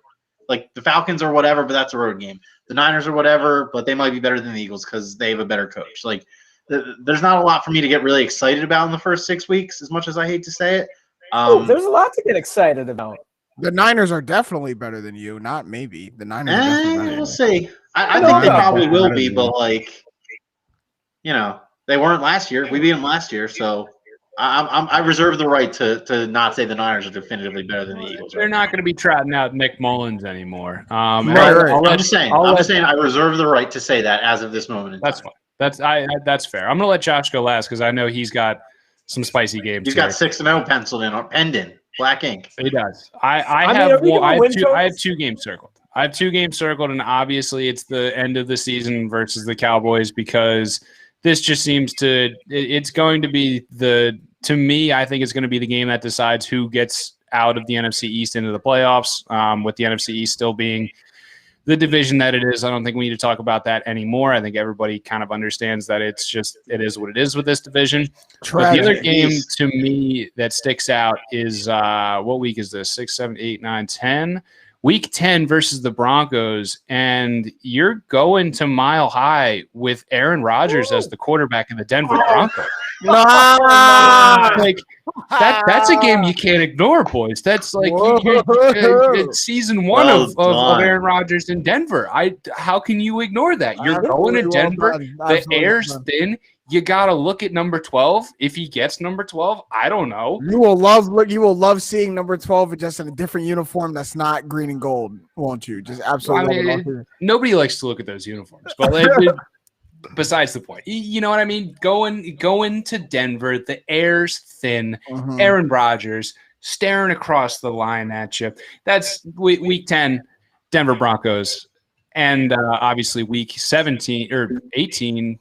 Like the Falcons or whatever, but that's a road game. The Niners or whatever, but they might be better than the Eagles because they have a better coach. Like there's not a lot for me to get really excited about in the first 6 weeks, as much as I hate to say it. There's a lot to get excited about. The Niners are definitely better than you. Not maybe. The Niners are definitely better. We'll see. I think they probably will be, but like, they weren't last year. We beat them last year, so I reserve the right to not say the Niners are definitively better than the Eagles. They're not going to be trotting out Nick Mullins anymore. Right. I'm just saying I reserve the right to say that as of this moment in time. That's fine. That's fair. I'm going to let Josh go last because I know he's got some spicy games. He's got 6-0 penciled in or pending, black ink. He does. I have 2 games circled. I have 2 games circled, and obviously it's the end of the season versus the Cowboys because this just seems it's going to be to me, I think it's going to be the game that decides who gets out of the NFC East into the playoffs, with the NFC East still being the division that it is. I don't think we need to talk about that anymore. I think everybody kind of understands that it is what it is with this division. But the other game to me that sticks out is what week is this? 6, 7, 8, 9, 10. Week 10 versus the Broncos, and you're going to Mile High with Aaron Rodgers as the quarterback of the Denver Broncos. Like that's a game you can't ignore, boys. That's like it's season 1 of Aaron Rodgers in Denver. How can you ignure that? You're going to Denver. The air's thin. You gotta look at number 12. If he gets number 12, I don't know. You will love seeing number 12 just in a different uniform that's not green and gold, won't you? Just absolutely. Nobody likes to look at those uniforms, but besides the point, you know what I mean. Going to Denver, the air's thin. Mm-hmm. Aaron Rodgers staring across the line at you. That's week 10, Denver Broncos, and obviously week 17 or 18.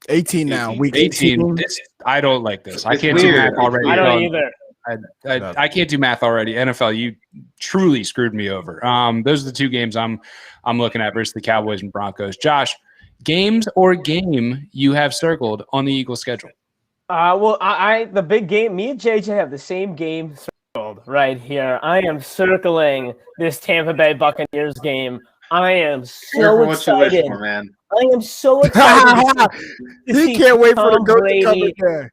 18 now. Week 18. I don't like this. I can't do math already. I don't either. I can't do math already. NFL, you truly screwed me over. Those are the 2 games I'm looking at versus the Cowboys and Broncos. Josh, games or game you have circled on the Eagles schedule? Well, the big game. Me and JJ have the same game circled right here. I am circling this Tampa Bay Buccaneers game. I am so excited. What you wish for, man. I am so excited. He can't wait for the goat to come in there.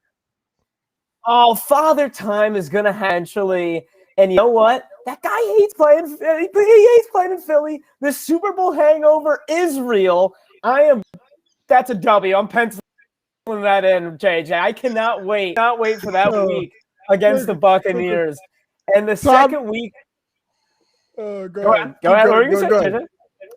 Oh, Father Time is gonna eventually, and you know what? That guy hates playing. He hates playing in Philly. The Super Bowl hangover is real. That's a W. I'm penciling that in, JJ. I cannot wait. Not wait for that week against the Buccaneers. And the second week. Go ahead. Go ahead. What are you going to say, JJ?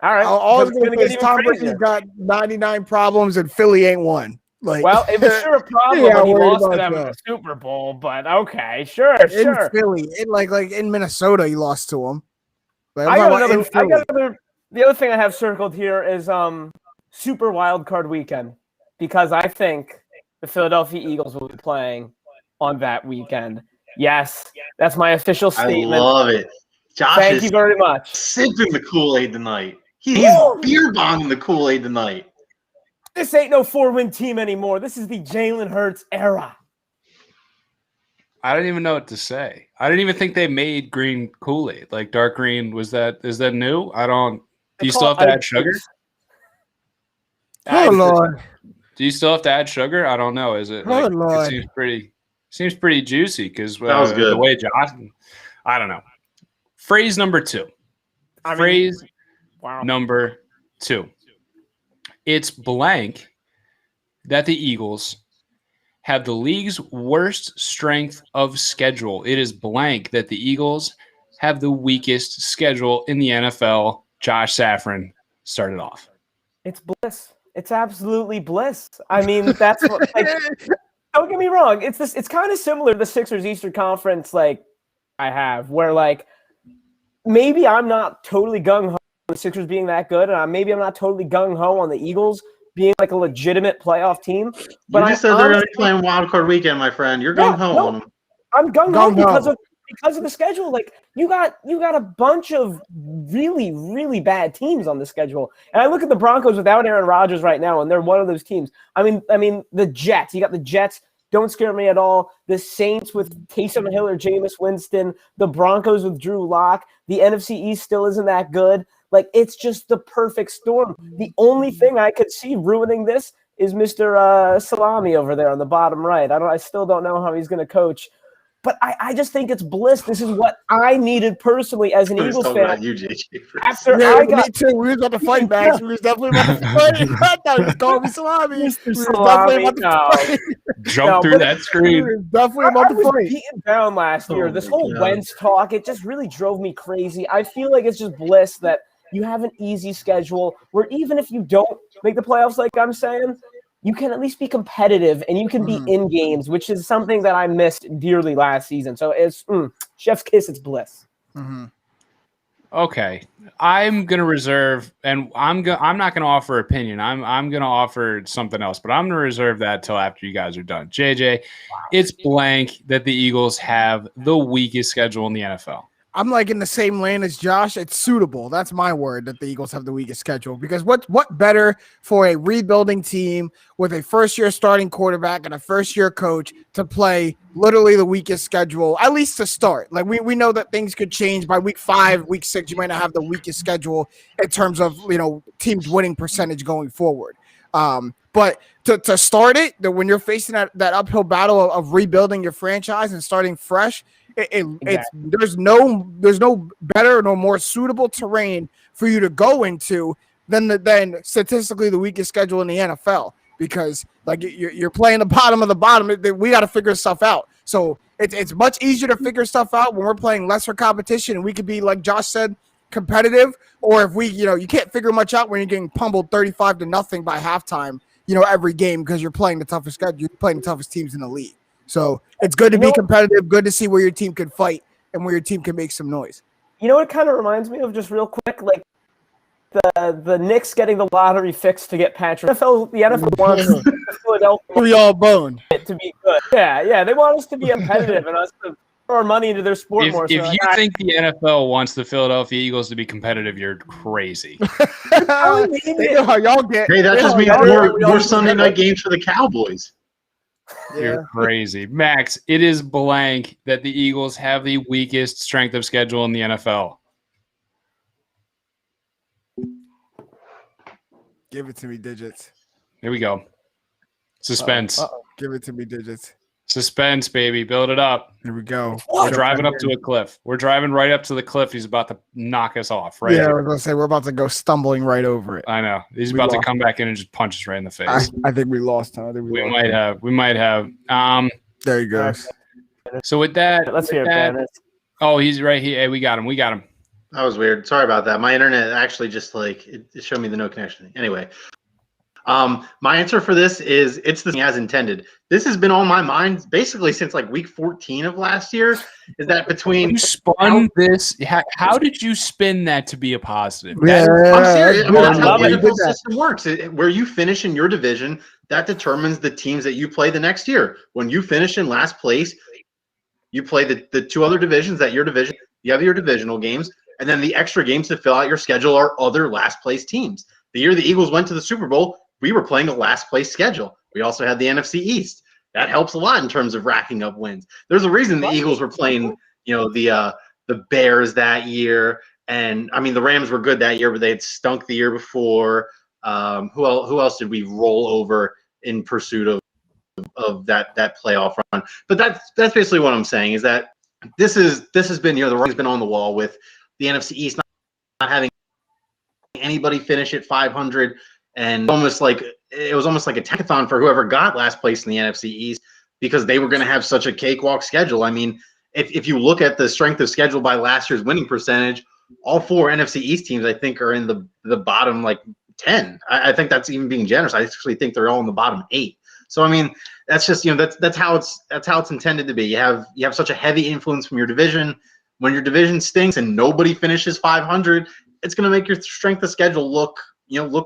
All right. All I was going to say is Tom Brady's got 99 problems and Philly ain't one. Like, well, it was sure a problem when he lost to them in the Super Bowl, but okay, sure. In Philly, like in Minnesota, he lost to him. The other thing I have circled here is Super Wild Card Weekend, because I think the Philadelphia Eagles will be playing on that weekend. Yes, that's my official statement. I love it. Josh Thank you very much. Sipping the Kool-Aid tonight. He's beer bombing the Kool-Aid tonight. This ain't no 4-win team anymore. This is the Jalen Hurts era. I don't even know what to say. I didn't even think they made green Kool-Aid. Like dark green, is that new? Do you still have to add sugar? Oh Lord. Do you still have to add sugar? I don't know. Is it? Oh Lord. It seems pretty juicy because the way Josh. I don't know. Phrase number 2. Number 2. It's blank that the Eagles have the league's worst strength of schedule. It is blank that the Eagles have the weakest schedule in the NFL. Josh Safran started off. It's bliss. It's absolutely bliss. I mean, that's what. Don't get me wrong. It's kind of similar to the Sixers Eastern Conference. Like I have where maybe I'm not totally gung ho on the Sixers being that good, and maybe I'm not totally gung ho on the Eagles being like a legitimate playoff team. But you just said they're going to be playing Wild Card Weekend, my friend. You're gung ho on them. I'm gung ho because of the schedule. Like you got a bunch of really, really bad teams on the schedule. And I look at the Broncos without Aaron Rodgers right now, and they're one of those teams. I mean the Jets. You got the Jets, don't scare me at all. The Saints with Taysom Hill or Jameis Winston, the Broncos with Drew Lock, the NFC East still isn't that good. Like, it's just the perfect storm. The only thing I could see ruining this is Mr. Salami over there on the bottom right. I still don't know how he's going to coach. But I just think it's bliss. This is what I needed personally as an Eagles fan. About you, JJ, After Yeah, I got me too. We was about to fight, Max. We was definitely about to fight. I thought he was calling me Salami. We was Salami, definitely about to fight. Jump through that We screen. was definitely I about to was fight. beaten down last year. This my whole God. Wentz talk, it just really drove me crazy. I feel like it's just bliss that you have an easy schedule where even if you don't make the playoffs, like I'm saying, you can at least be competitive and you can be in games, which is something that I missed dearly last season. So it's chef's kiss, it's bliss. Okay, I'm gonna reserve, and I'm not gonna offer opinion. I'm gonna offer something else, but I'm gonna reserve that till after you guys are done. JJ, it's blank that the Eagles have the weakest schedule in the NFL. I'm like in the same lane as Josh. It's suitable. That's my word that the Eagles have the weakest schedule because what better for a rebuilding team with a first-year starting quarterback and a first-year coach to play literally the weakest schedule, at least to start. Like we know that things could change by week 5, week 6. You might not have the weakest schedule in terms of teams winning percentage going forward. But to start it, that when you're facing that uphill battle of rebuilding your franchise and starting fresh. It's there's no better nor more suitable terrain for you to go into than statistically the weakest schedule in the NFL because like you're playing the bottom of the bottom. We got to figure stuff out. So it's much easier to figure stuff out when we're playing lesser competition and we could be, like Josh said, competitive. Or if you can't figure much out when you're getting pummeled 35-0 by halftime. Every game because you're playing the toughest schedule. You're playing the toughest teams in the league. So it's good to be competitive, good to see where your team can fight and where your team can make some noise. You know what it kind of reminds me of, just real quick, like the Knicks getting the lottery fixed to get Patrick. The NFL wants Philadelphia We all boned. to be good. Yeah, they want us to be competitive and us to throw our money into their sport more. If you think the NFL wants the Philadelphia Eagles to be competitive, you're crazy. Y'all get. Hey, that just means more Sunday night games for the Cowboys. You're crazy. Max, it is blank that the Eagles have the weakest strength of schedule in the NFL. Give it to me, digits. Here we go. Suspense. Give it to me, digits. Suspense, baby. Build it up. Here we go. We're driving up to a cliff. We're driving right up to the cliff. He's about to knock us off. Right. Yeah, I was gonna say we're about to go stumbling right over it. I know. He's about to come back in and just punch us right in the face. I think we lost him. We might have. There you go. So with that, let's hear it, Dennis. Oh, he's right here. Hey, we got him. That was weird. Sorry about that. My internet actually just it showed me the no connection thing. Anyway, my answer for this is it's the thing as intended. This has been on my mind basically since like week 14 of last year. Is that between you spun this? How did you spin that to be a positive? Yeah, I'm serious. I mean, that's how the you did NFL system works. Where you finish in your division, that determines the teams that you play the next year. When you finish in last place, you play the two other divisions that your division. You have your divisional games, and then the extra games to fill out your schedule are other last place teams. The year the Eagles went to the Super Bowl, we were playing a last place schedule. We also had the NFC East. That helps a lot in terms of racking up wins. There's a reason the Eagles were playing, the Bears that year, and I mean the Rams were good that year, but they had stunk the year before. Who else did we roll over in pursuit of that playoff run? But that's basically what I'm saying is that this has been the writing's been on the wall with the NFC East not having anybody finish at 500. And it was almost like a tankathon for whoever got last place in the NFC East because they were going to have such a cakewalk schedule. I mean, if you look at the strength of schedule by last year's winning percentage, all 4 NFC East teams I think are in the bottom 10. I think that's even being generous. I actually think they're all in the bottom 8. So I mean, that's just that's how it's intended to be. You have such a heavy influence from your division. When your division stinks and nobody finishes 500, it's going to make your strength of schedule look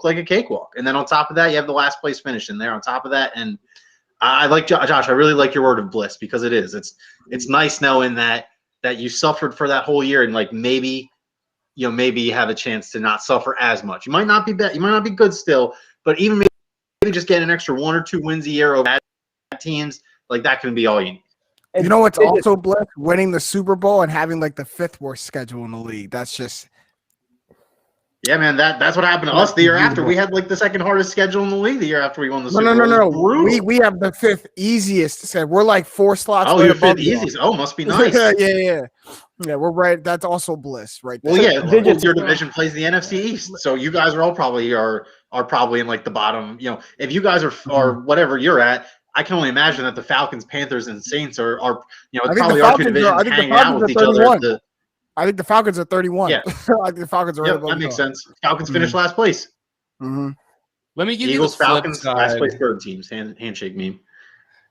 like a cakewalk. And then on top of that, you have the last place finish in there on top of that. And I like Josh. I really like your word of bliss because it is. It's nice knowing that you suffered for that whole year and maybe you have a chance to not suffer as much. You might not be bad. You might not be good still, but even maybe just getting an extra 1 or 2 wins a year over bad teams like that can be all you need. You know what's also bliss? Winning the Super Bowl and having like the 5th worst schedule in the league. That's just. Yeah, man, that's what happened to us the year after. We had like the 2nd hardest schedule in the league the year after we won the Super Bowl. No. We have the 5th easiest. We're like 4 slots. Oh, you're 5th easiest. Oh, must be nice. Yeah, we're right. That's also bliss, right there. Well, yeah, your division plays the NFC East, so you guys are all probably are probably in like the bottom. You know, if you guys are whatever you're at, I can only imagine that the Falcons, Panthers, and Saints are you know, probably our 2 divisions hanging out with each other. I think the Falcons are 31. Yeah. I think the Falcons are right that makes sense. Falcons finished last place. Mm-hmm. Let me give Eagles, you the Falcons, flip last side. place bird teams. Handshake meme.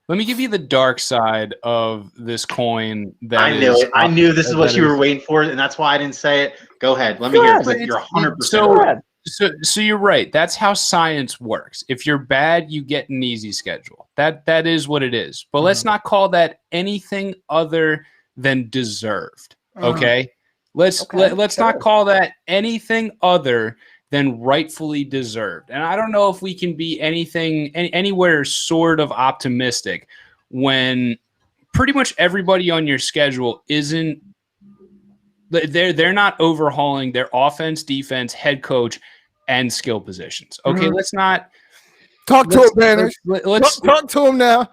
Let me give you the dark side of this coin. That I knew it. I knew this is what you were waiting for, and that's why I didn't say it. Go ahead. Let me hear it. You're 100% right. So you're right. That's how science works. If you're bad, you get an easy schedule. That is what it is. But let's not call that anything other than deserved. Okay? Let's not call that anything other than rightfully deserved. And I don't know if we can be anywhere sort of optimistic when pretty much everybody on your schedule isn't. They're not overhauling their offense, defense, head coach, and skill positions. Okay, let's not talk to him, Banners. Let's talk to him now.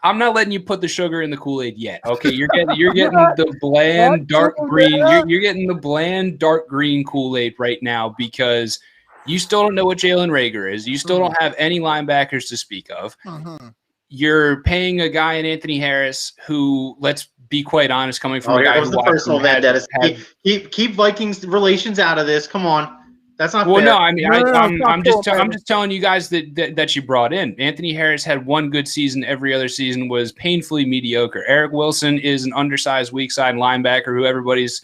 I'm not letting you put the sugar in the Kool-Aid yet. Okay, you're getting the bland dark green. You're getting the bland dark green Kool-Aid right now because you still don't know what Jalen Reagor is. You still don't have any linebackers to speak of. You're paying a guy in Anthony Harris who, let's be quite honest, coming from a guy who the personal vendetta. Keep Vikings relations out of this. Come on. That's not fair. No, I mean, I'm just telling you guys that you brought in. Anthony Harris had one good season. Every other season was painfully mediocre. Eric Wilson is an undersized, weak side linebacker who everybody's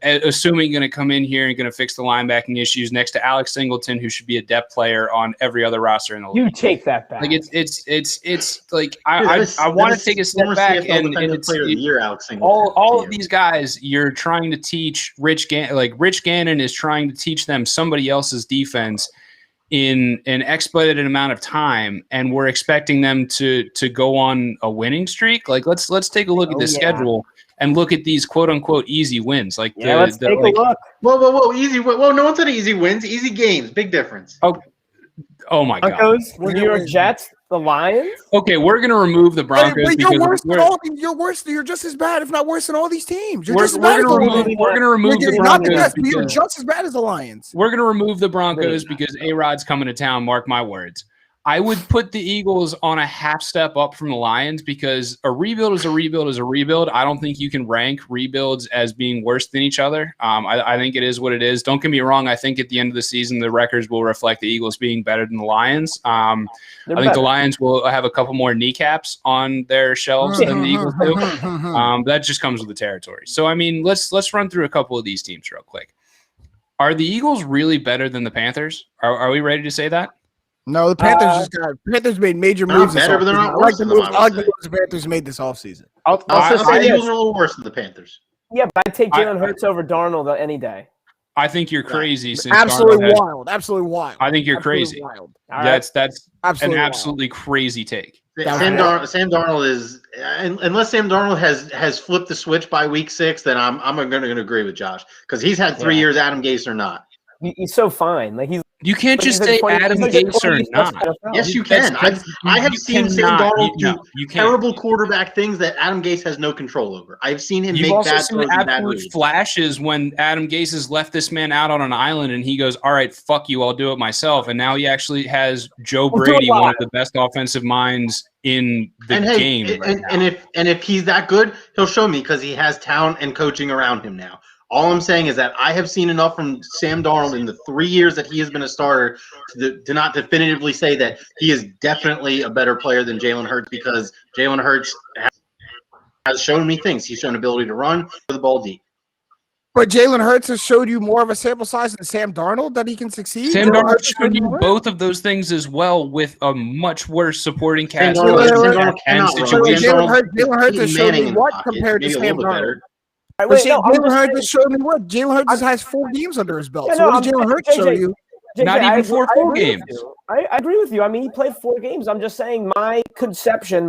assuming going to come in here and going to fix the linebacking issues next to Alex Singleton, who should be a depth player on every other roster in the league. You take that back. Like it's like I want to take a step back and it's all of these guys you're trying to teach Rich Gannon is trying to teach them somebody else's defense in an expedited amount of time, and we're expecting them to go on a winning streak. Like let's take a look at the schedule and look at these quote unquote easy wins. Like let's take a look. Whoa, easy. Whoa, no one said easy wins, easy games, big difference. Oh my God. The New York Jets, the Lions. Okay, we're gonna remove the Broncos. You're worse than all. You're worse. You're just as bad, if not worse than all these teams. We're gonna remove the Broncos. You're just as bad as the Lions. We're gonna remove the Broncos because A-Rod's coming to town. Mark my words. I would put the Eagles on a half step up from the Lions because a rebuild is a rebuild is a rebuild. I don't think you can rank rebuilds as being worse than each other. I think it is what it is. Don't get me wrong. I think at the end of the season, the records will reflect the Eagles being better than the Lions. I think the Lions will have a couple more kneecaps on their shelves than the Eagles do. That just comes with the territory. So, I mean, let's run through a couple of these teams real quick. Are the Eagles really better than the Panthers? Are we ready to say that? No, the Panthers Panthers made major moves. Better, but they're not I like the moves the Panthers made this offseason. I'll say the Eagles are a little worse than the Panthers. Yeah, but I'd take Jalen Hurts over Darnold any day. I think you're crazy. Since absolutely wild. Absolutely wild. I think you're crazy. Wild. That's an absolutely crazy take. Sam Darnold is, unless Sam Darnold has flipped the switch by week 6, then I'm going to agree with Josh because he's had 3 years. Adam Gase or not. He's so fine. Like you can't just say Adam Gase or not. Yes, you can. I have seen Sam Darnold do terrible quarterback things that Adam Gase has no control over. I've seen him make bad throws and bad moves. Flashes when Adam Gase has left this man out on an island and he goes, "All right, fuck you, I'll do it myself." And now he actually has Joe Brady, one of the best offensive minds in the game. And if he's that good, he'll show me because he has talent and coaching around him now. All I'm saying is that I have seen enough from Sam Darnold in the 3 years that he has been a starter to not definitively say that he is definitely a better player than Jalen Hurts because Jalen Hurts has shown me things. He's shown ability to run for the ball deep. But Jalen Hurts has showed you more of a sample size than Sam Darnold that he can succeed. Sam Darnold showed you both of those things as well with a much worse supporting cast. Jalen Hurts has shown you what compared to Sam Darnold. Jalen Hurts just showed me what. Jalen Hurts has 4 games under his belt. So what did Jalen Hurts show you? Not even 4 full games. I agree with you. I mean, he played 4 games. I'm just saying my perception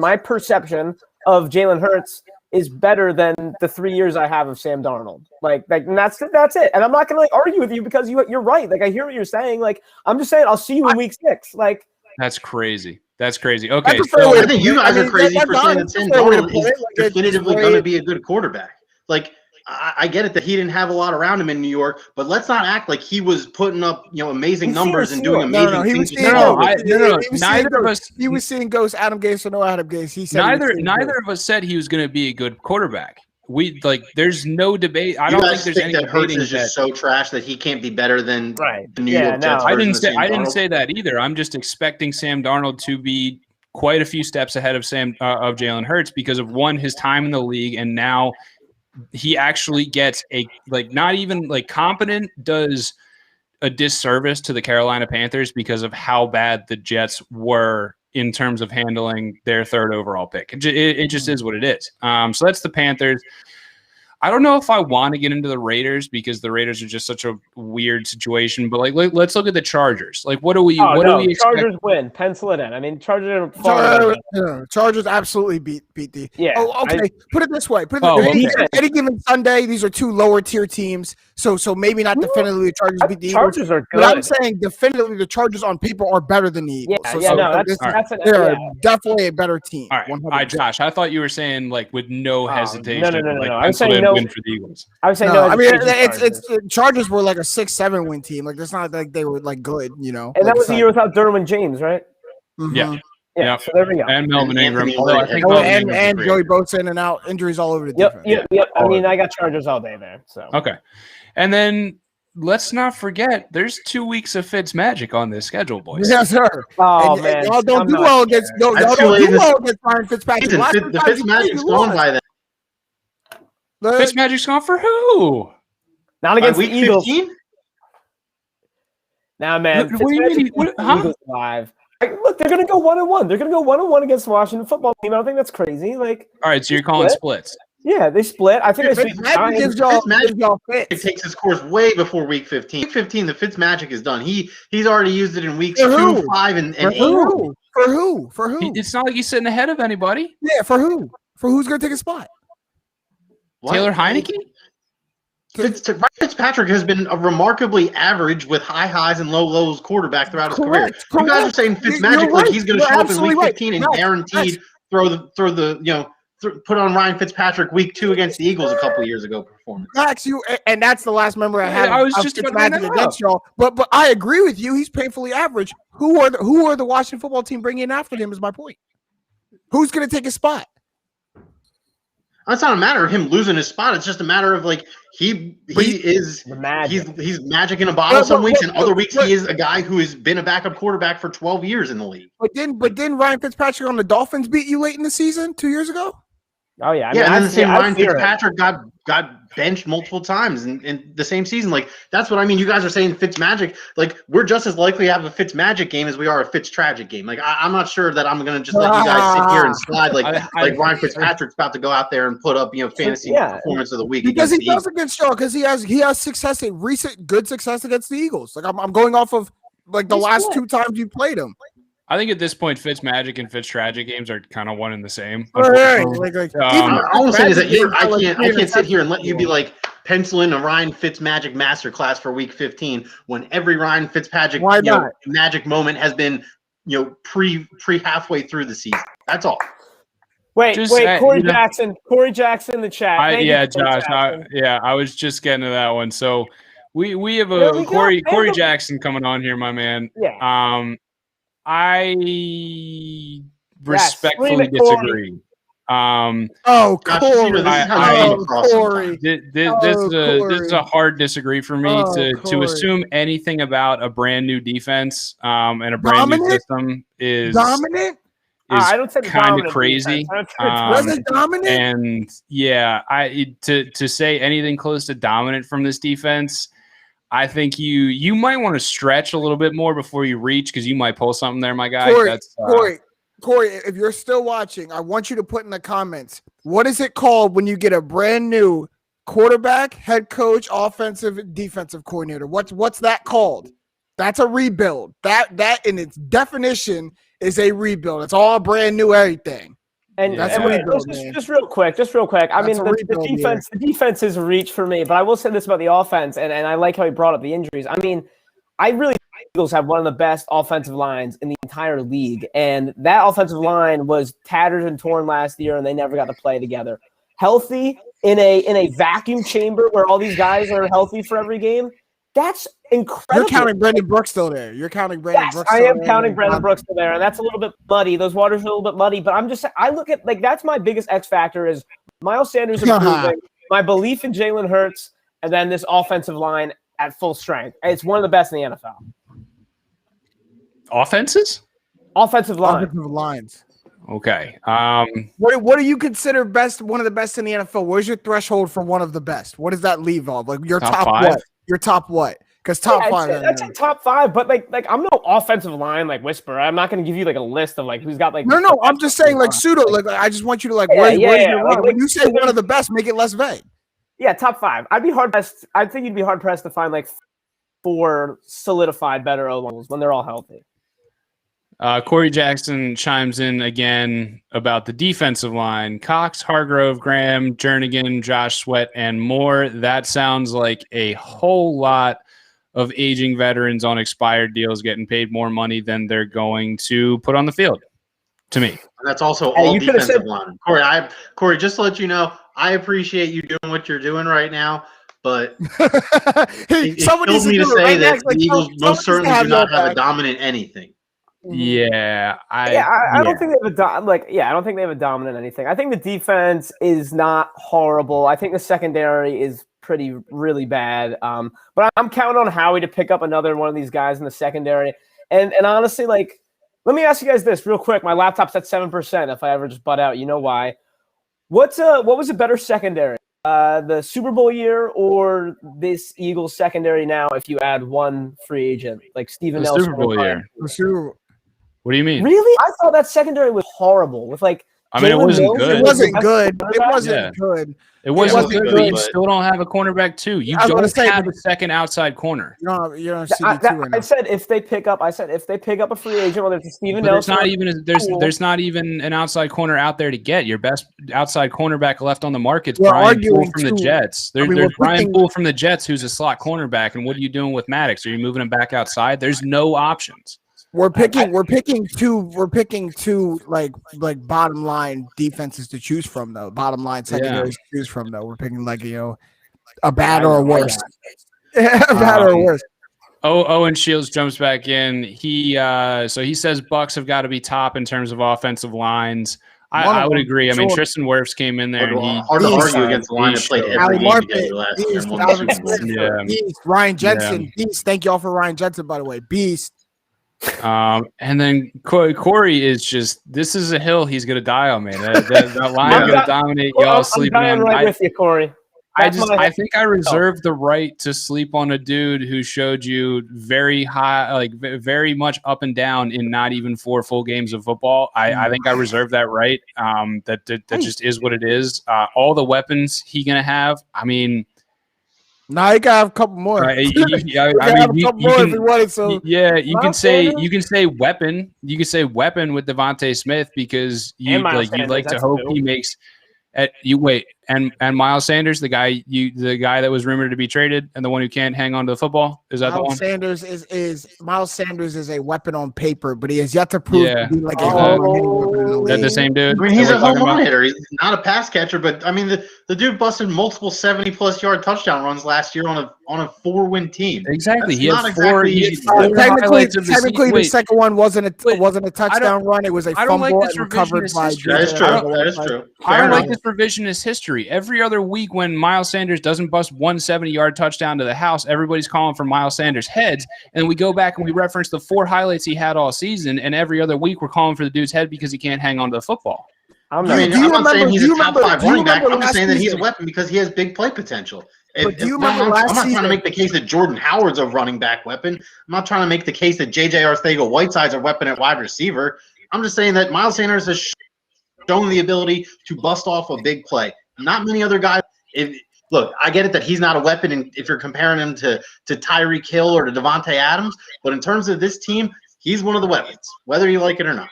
of Jalen Hurts is better than the 3 years I have of Sam Darnold. Like and that's it. And I'm not gonna argue with you because you're right. Like I hear what you're saying. Like I'm just saying I'll see you in week 6. Like that's crazy. That's crazy. Okay, I think you guys are crazy for saying that Sam Darnold is definitively going to be a good quarterback. Like I get it that he didn't have a lot around him in New York, but let's not act like he was putting up, amazing numbers and doing amazing things. Neither of us. He was seeing ghosts. Adam Gase or no Adam Gase. He said neither of us said he was going to be a good quarterback. There's no debate. I don't think there's any that Hurts debating is just so trash that he can't be better than the New York Jets. I didn't say that either. I'm just expecting Sam Darnold to be quite a few steps ahead of Jalen Hurts because of his time in the league, and now he actually gets not even competent does a disservice to the Carolina Panthers because of how bad the Jets were in terms of handling their 3rd overall pick. It just is what it is. So that's the Panthers. I don't know if I want to get into the Raiders because the Raiders are just such a weird situation. But let's look at the Chargers. What do we? Do we expect? Chargers win. Pencil it in. I mean, Chargers absolutely beat the. Yeah. Oh, okay. Put it this way. Any given Sunday, these are 2 lower tier teams. So maybe not definitively the Chargers beat the Eagles. Chargers are good. But I'm saying definitively the Chargers on paper are better than the Eagles. They're definitely a better team. All right, Josh. I thought you were saying with no hesitation. No. I'm saying no. Win for the Eagles. I was saying no. I mean, it's Chargers were like a 6-7 win team. It's not like they were good, And that was the year without Derwin James, right? Mm-hmm. Yeah. So there we go. And Melvin Ingram. And Joey Bosa in and out, injuries all over the defense. Yep. I mean, I got Chargers all day there. So okay, and then let's not forget there's 2 weeks of Fitzmagic on this schedule, boys. Yes, sir. Man, y'all don't do well against Ryan Fitzpatrick. The Fitzmagic's gone by then. Fitzmagic's gone for who? Not against week the Eagles. 15? Nah, man. What do you mean? Eagles live. Look, they're going to go 1-1. They're going to go 1-1 against the Washington football team. I don't think that's crazy. All right, so you're calling splits. Yeah, they split. I think Fitzmagic takes his course way before week 15. Week 15, the Fitzmagic is done. He's already used it in weeks 2, 5, and 8. For who? It's not like he's sitting ahead of anybody. Yeah, for who? For who's going to take a spot? What? Taylor Heineke? Fitzpatrick has been a remarkably average with high highs and low lows quarterback throughout his career. You guys are saying Fitzmagic he's going to show up in week 15 and guaranteed put on Ryan Fitzpatrick week 2 against the Eagles a couple years ago performance. Max, and that's the last member I had. I was just Fitzmagic against y'all, but I agree with you. He's painfully average. Who are the Washington football team bringing in after him? Is my point. Who's going to take his spot? It's not a matter of him losing his spot. It's just a matter of he's magic in a bottle some weeks, and other weeks he is a guy who has been a backup quarterback for 12 years in the league. But didn't Ryan Fitzpatrick on the Dolphins beat you late in the season 2 years ago? Oh yeah, and then the same Ryan Fitzpatrick got benched multiple times in the same season. That's what I mean. You guys are saying Fitzmagic. We're just as likely to have a Fitzmagic game as we are a Fitztragic game. I'm not sure that I'm gonna just let you guys sit here and slide Ryan Fitzpatrick's about to go out there and put up fantasy performance of the week because he does against y'all because he has success recent good success against the Eagles. I'm going off of the last 2 times you played him. I think at this point, Fitzmagic and Fitztragic games are kind of one and the same. All I'm saying is that I can't sit here and let you be pencil in a Ryan Fitzmagic masterclass for week 15 when every Ryan Fitzpatrick magic moment has been pre halfway through the season. That's all. Wait, Corey Jackson in the chat. Josh. I was just getting to that one. So we have a Corey Jackson coming on here, my man. Yeah. I respectfully disagree. Corey! This is a hard disagree for me to assume anything about a brand new defense and a brand new system is dominant. I don't say kind of crazy. Dominant? And to say anything close to dominant from this defense. I think you might want to stretch a little bit more before you reach because you might pull something there, my guy. Corey, if you're still watching, I want you to put in the comments, what is it called when you get a brand new quarterback, head coach, offensive, defensive coordinator? What's that called? That's a rebuild. That in its definition is a rebuild. It's all brand new, everything. And, That's and a rebuild, just real quick. I mean, a the rebuild defense is a reach for me, but I will say this about the offense, and I like how he brought up the injuries. I mean, I really think the Eagles have one of the best offensive lines in the entire league, and that offensive line was tattered and torn last year, and they never got to play together. Healthy in a vacuum chamber where all these guys are healthy for every game. That's incredible. You're counting Brandon Brooks still there. You're counting Brandon Yes, Brooks. I am counting Brandon Brooks still there, and that's a little bit muddy. Those waters are a little bit muddy, but I look at that's my biggest X factor is Miles Sanders improving, my belief in Jalen Hurts, and then this offensive line at full strength. It's one of the best in the NFL. Offenses? Offensive line. Offensive lines. Okay. What do you consider best? One of the best in the NFL. Where's your threshold for one of the best? What does that leave off? Like your top five? what? Your top what? Because top five. That's a top five, but like I'm no offensive line like whisperer. I'm not going to give you like a list of like who's got like. No. I'm just saying like pseudo. Like I just want you to like. Where's your line? When you say one of the best, make it less vague. Yeah, top five. I'd be hard pressed. I think you'd be hard pressed to find like 4 solidified better O-lines when they're all healthy. Corey Jackson chimes in again about the defensive line. Cox, Hargrove, Graham, Jernigan, Josh Sweat, and more. That sounds like a whole lot of aging veterans on expired deals getting paid more money than they're going to put on the field, to me. And that's also all defensive line. Corey, just to let you know, I appreciate you doing what you're doing right now, but it kills me to say that the Eagles most certainly do not have a dominant anything. Yeah, I don't think they have I don't think they have a dominant anything. I think the defense is not horrible. I think the secondary is really bad. But I'm counting on Howie to pick up another one of these guys in the secondary. And honestly, like, let me ask you guys this real quick. My laptop's at 7%. If I ever just butt out, you know why? What was a better secondary? The Super Bowl year or this Eagles secondary now? If you add one free agent like Steven Nelson, Super Bowl year. What do you mean? Really? I thought that secondary was horrible. With like, I mean, it wasn't good. It wasn't good. It wasn't good. It wasn't good, but you still don't have a cornerback too. You don't have a second outside corner. You don't see the two right now. I said if they pick up a free agent, whether it's a Steven Nelson. There's not even an outside corner out there to get. Your best outside cornerback left on the market is Brian Poole from the Jets. There's Brian Poole from the Jets who's a slot cornerback. And what are you doing with Maddox? Are you moving him back outside? There's no options. We're picking two like bottom line defenses to choose from though. Bottom line secondaries to choose from though. We're picking like a bad or a worse. A bad or a worse. Owen Shields jumps back in. He says Bucks have got to be top in terms of offensive lines. I would agree. I mean, Tristan Wirfs came in there. Hard to argue against the line that played every game together last year. Beast, Ryan Jensen. Beast. Thank y'all for Ryan Jensen, by the way. Beast. And then Corey is just, this is a hill he's going to die on, man. That line's going to dominate y'all sleeping on. Right with you, Corey. I think I reserve the right to sleep on a dude who showed you very high, like very much up and down in not even 4 full games of football. I think I reserve that right. That just is what it is. All the weapons he going to have. I mean, now you gotta have a couple more. Right. You can say weapon. You can say weapon with Devontae Smith because you like to hope he makes. And Miles Sanders, the guy that was rumored to be traded and the one who can't hang on to the football, is that Miles the one? Miles Sanders is a weapon on paper, but he has yet to prove to be like a home run hitter in the league. That the same dude. I mean, he's a home run hitter. He's not a pass catcher, but I mean the dude busted multiple 70+ yard touchdown runs last year on a 4-win team. Exactly. That's He had four. Technically, the second one wasn't a touchdown run. It was a fumble and recovered by. That is true. I don't like this revisionist history. Every other week when Miles Sanders doesn't bust 170-yard touchdown to the house, everybody's calling for Miles Sanders' heads. And we go back and we reference the 4 highlights he had all season, and every other week we're calling for the dude's head because he can't hang on to the football. I'm not saying he's a top 5 running back. I'm just saying that he's a weapon because he has big play potential. I'm not trying to make the case that Jordan Howard's a running back weapon. I'm not trying to make the case that J.J. Arcega-Whiteside's a weapon at wide receiver. I'm just saying that Miles Sanders has shown the ability to bust off a big play. Not many other guys. look, I get it that he's not a weapon, and if you're comparing him to Tyreek Hill or to Devontae Adams, but in terms of this team, he's one of the weapons, whether you like it or not.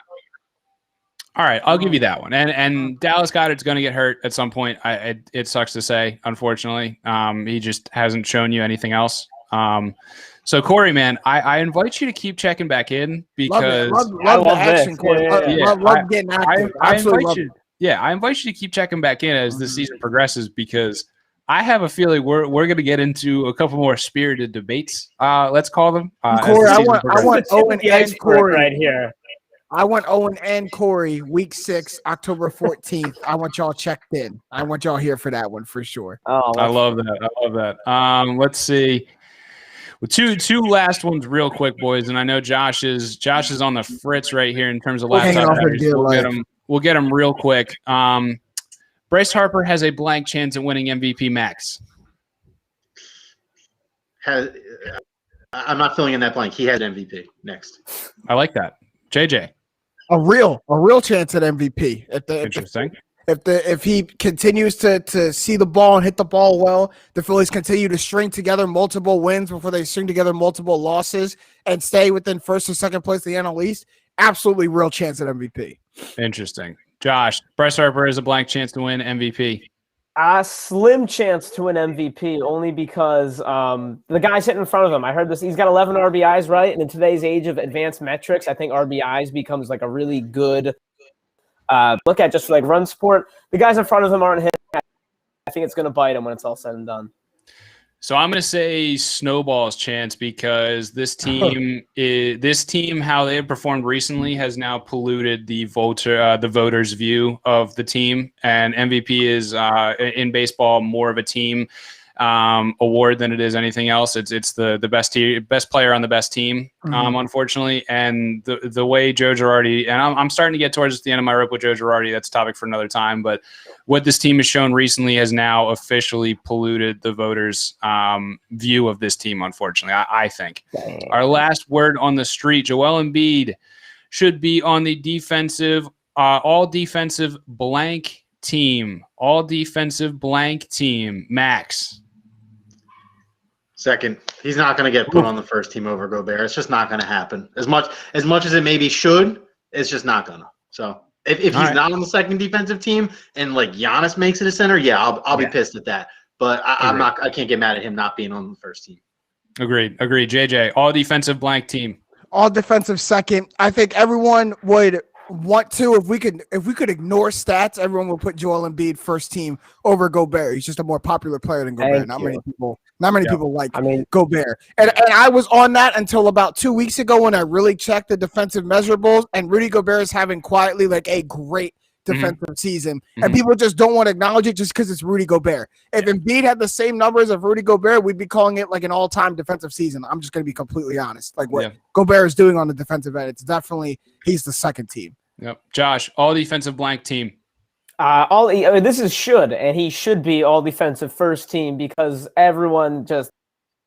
All right, I'll give you that one. And Dallas Goedert's going to get hurt at some point. It sucks to say, unfortunately. He just hasn't shown you anything else. So Corey, man, I invite you to keep checking back in because love the action, Corey. Love getting active. I invite you. Yeah, I invite you to keep checking back in as the season progresses because I have a feeling we're going to get into a couple more spirited debates. Let's call them. Corey, I want Owen and Corey right here. I want Owen and Corey, week 6, October 14th. I want y'all checked in. I want y'all here for that one for sure. Oh, I love that. Let's see. Well, two last ones real quick, boys. And I know Josh is on the fritz right here in terms of laptop batteries. We'll get him real quick. Bryce Harper has a blank chance at winning MVP Max. I'm not filling in that blank. He had MVP next. I like that. JJ. A real chance at MVP. Interesting. If he continues to see the ball and hit the ball well, the Phillies continue to string together multiple wins before they string together multiple losses and stay within first or second place in the NL East, absolutely real chance at MVP. Interesting. Josh, Bryce Harper has a blank chance to win MVP. A slim chance to win MVP only because the guy sitting in front of him, I heard this, he's got 11 RBIs, right? And in today's age of advanced metrics, I think RBIs becomes like a really good look at just for like run support. The guys in front of him aren't hitting. I think it's going to bite him when it's all said and done. So I'm going to say Snowball's chance because this team, how they have performed recently, has now polluted the voters' view of the team. And MVP is in baseball more of a team award than it is anything else. It's the best player on the best team, unfortunately. And the way Joe Girardi, and I'm starting to get towards the end of my rope with Joe Girardi. That's a topic for another time. But what this team has shown recently has now officially polluted the voters' view of this team, unfortunately, I think. Our last word on the street, Joel Embiid should be on the defensive, all defensive blank team. All defensive blank team. Max. Second, he's not going to get put on the first team over Gobert. It's just not going to happen. As much as it maybe should, it's just not going to. So if he's not on the second defensive team and like Giannis makes it a center, I'll be pissed at that. But I can't get mad at him not being on the first team. Agreed. JJ, all defensive blank team. All defensive second. I think everyone would want to, if we could ignore stats, everyone will put Joel Embiid first team over Gobert. He's just a more popular player than Gobert. Not many people like Gobert. And I was on that until about 2 weeks ago when I really checked the defensive measurables, and Rudy Gobert is having quietly like a great defensive season, and people just don't want to acknowledge it just because it's Rudy Gobert. If Embiid had the same numbers of Rudy Gobert, we'd be calling it like an all-time defensive season. I'm just going to be completely honest. Like what Gobert is doing on the defensive end, it's definitely he's the second team. Yep. Josh, all defensive blank team. This is should, and he should be all defensive first team because everyone just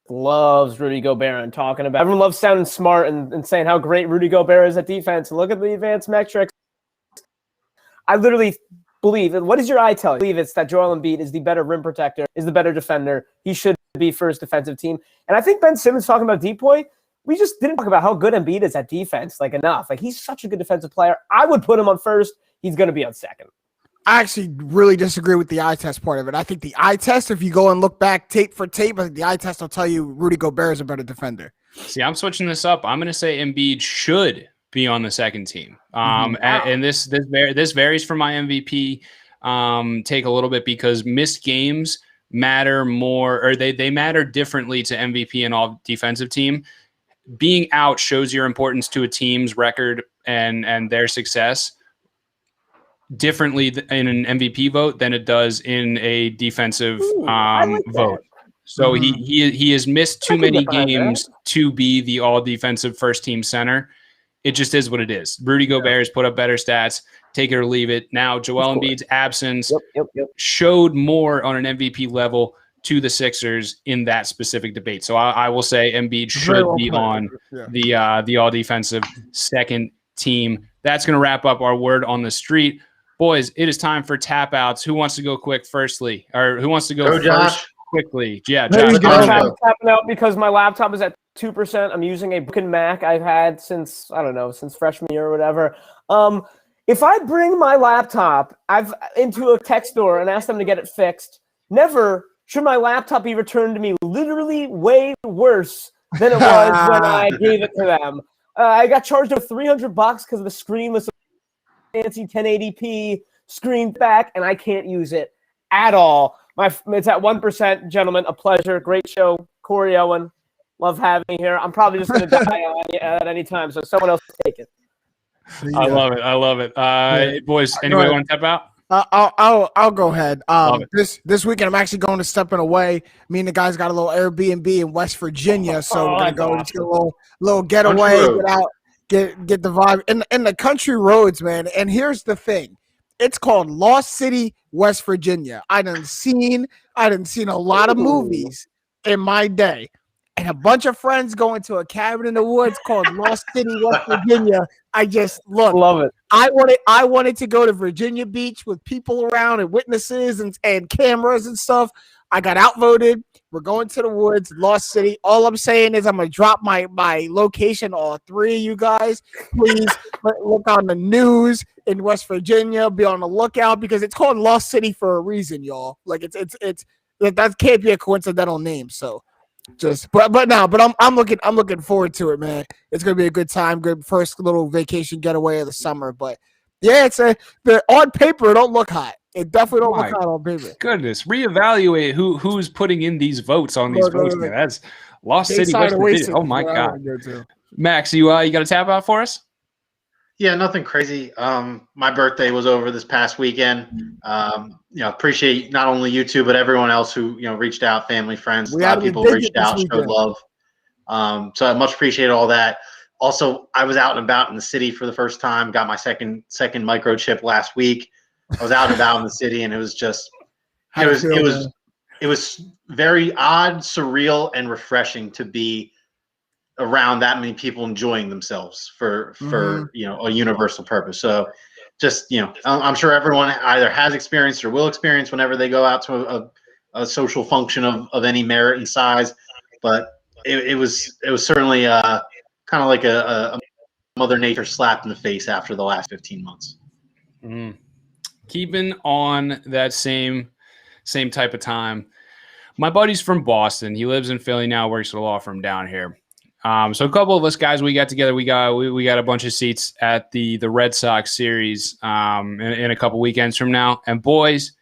loves Rudy Gobert and talking about. Everyone loves sounding smart and saying how great Rudy Gobert is at defense. Look at the advanced metrics. I literally believe. What does your eye tell you? I believe it's that Joel Embiid is the better rim protector, is the better defender. He should be first defensive team. And I think Ben Simmons talking about Depoy. We just didn't talk about how good Embiid is at defense, like enough. Like he's such a good defensive player. I would put him on first. He's going to be on second. I actually really disagree with the eye test part of it. I think the eye test, if you go and look back tape for tape, I think the eye test will tell you Rudy Gobert is a better defender. See, I'm switching this up. I'm going to say Embiid should be on the second team. And this varies from my MVP take a little bit because missed games matter more, or they matter differently to MVP and all defensive team. Being out shows your importance to a team's record and their success differently in an MVP vote than it does in a defensive vote. So he has missed too many games to be the all defensive first team center. It just is what it is. Rudy Gobert has put up better stats. Take it or leave it. Now Joel Embiid's absence showed more on an MVP level to the Sixers in that specific debate. So I will say Embiid should be on the all defensive second team. That's going to wrap up our word on the street. Boys, it is time for tap outs. Who wants to go quick firstly? Or who wants to go first Josh. quickly? Yeah, There Josh. you go. I'm tapping out because my laptop is at 2%. I'm using a broken Mac I've had since, I don't know, since freshman year or whatever. If I bring my laptop into a tech store and ask them to get it fixed, never should my laptop be returned to me literally way worse than it was when I gave it to them. I got charged over $300 because the screen was fancy 1080p screen back, and I can't use it at all. It's at 1%, gentlemen. A pleasure. Great show. Corey Owen, love having you here. I'm probably just going to die at any time, so someone else take it. I love it. I love it. Boys, anybody want to tap out? I'll go ahead. This weekend I'm actually going to Stepping Away. Me and the guys got a little Airbnb in West Virginia, so we're gonna go and get a little getaway, get out, get the vibe in the country roads, man. And here's the thing, it's called Lost City, West Virginia. I done seen a lot of movies in my day. And a bunch of friends going to a cabin in the woods called Lost City, West Virginia. I just love it. I wanted to go to Virginia Beach with people around and witnesses and cameras and stuff. I got outvoted. We're going to the woods, Lost City. All I'm saying is I'm gonna drop my location. All three of you guys, please look on the news in West Virginia. Be on the lookout because it's called Lost City for a reason, y'all. Like it's that can't be a coincidental name. So. But I'm looking forward to it, man. It's gonna be a good time, good first little vacation getaway of the summer. But yeah, on paper it don't look hot. It definitely don't look hot on paper. Goodness, reevaluate who's putting in these votes on these votes. Man. That's Lost City, West Virginia. Oh my God, Max, you got a tap out for us? Yeah, nothing crazy. My birthday was over this past weekend. Appreciate not only you two, but everyone else who, reached out, family, friends. A lot of people reached out, showed love. So I much appreciate all that. Also, I was out and about in the city for the first time, got my second microchip last week. I was out and about in the city, and it was just, it was very odd, surreal, and refreshing to be around that many people enjoying themselves for a universal purpose. So just, I'm sure everyone either has experienced or will experience whenever they go out to a social function of any merit and size. But it was certainly kind of like a Mother Nature slap in the face after the last 15 months. Keeping on that same type of time, my buddy's from Boston. He lives in Philly now, works at a law firm down here. So a couple of us guys, we got together. We got a bunch of seats at the Red Sox series in a couple weekends from now. And boys,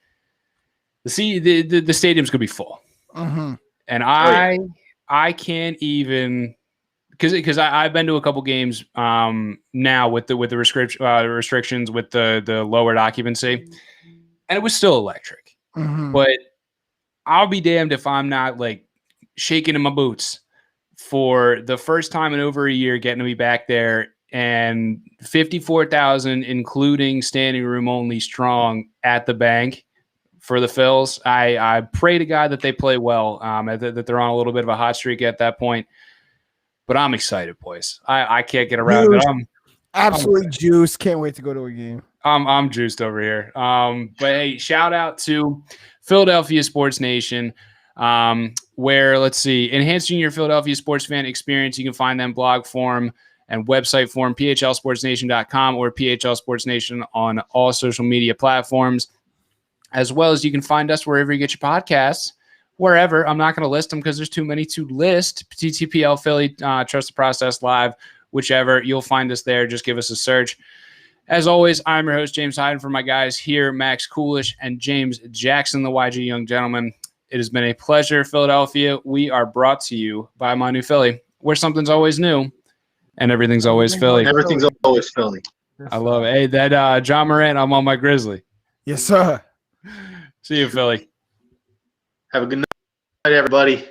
the stadium's gonna be full. Mm-hmm. And I can't even because I've been to a couple games now with the restrictions with the lowered occupancy, and it was still electric. Mm-hmm. But I'll be damned if I'm not like shaking in my boots for the first time in over a year getting to be back there, and 54,000 including standing room only strong at the bank for the Phils. I pray to God that they play well, that they're on a little bit of a hot streak at that point. But I'm excited, boys. I can't get around it. Absolutely juiced. Can't wait to go to a game. I'm juiced over here. But hey, shout out to Philadelphia Sports Nation. Where, let's see, enhancing your Philadelphia sports fan experience. You can find them blog form and website form, phlsportsnation.com or PHL Sports Nation on all social media platforms, as well as you can find us wherever you get your podcasts, wherever. I'm not going to list them because there's too many to list. TTPL Philly, Trust the Process Live, whichever. You'll find us there. Just give us a search. As always, I'm your host, James Hyden, for my guys here, Max Coolish and James Jackson, the YG Young Gentleman. It has been a pleasure, Philadelphia. We are brought to you by My New Philly, where something's always new and everything's always Philly. Everything's always Philly. I love it. Hey, that John Morant, I'm on my Grizzly. Yes, sir. See you, Philly. Have a good night, everybody.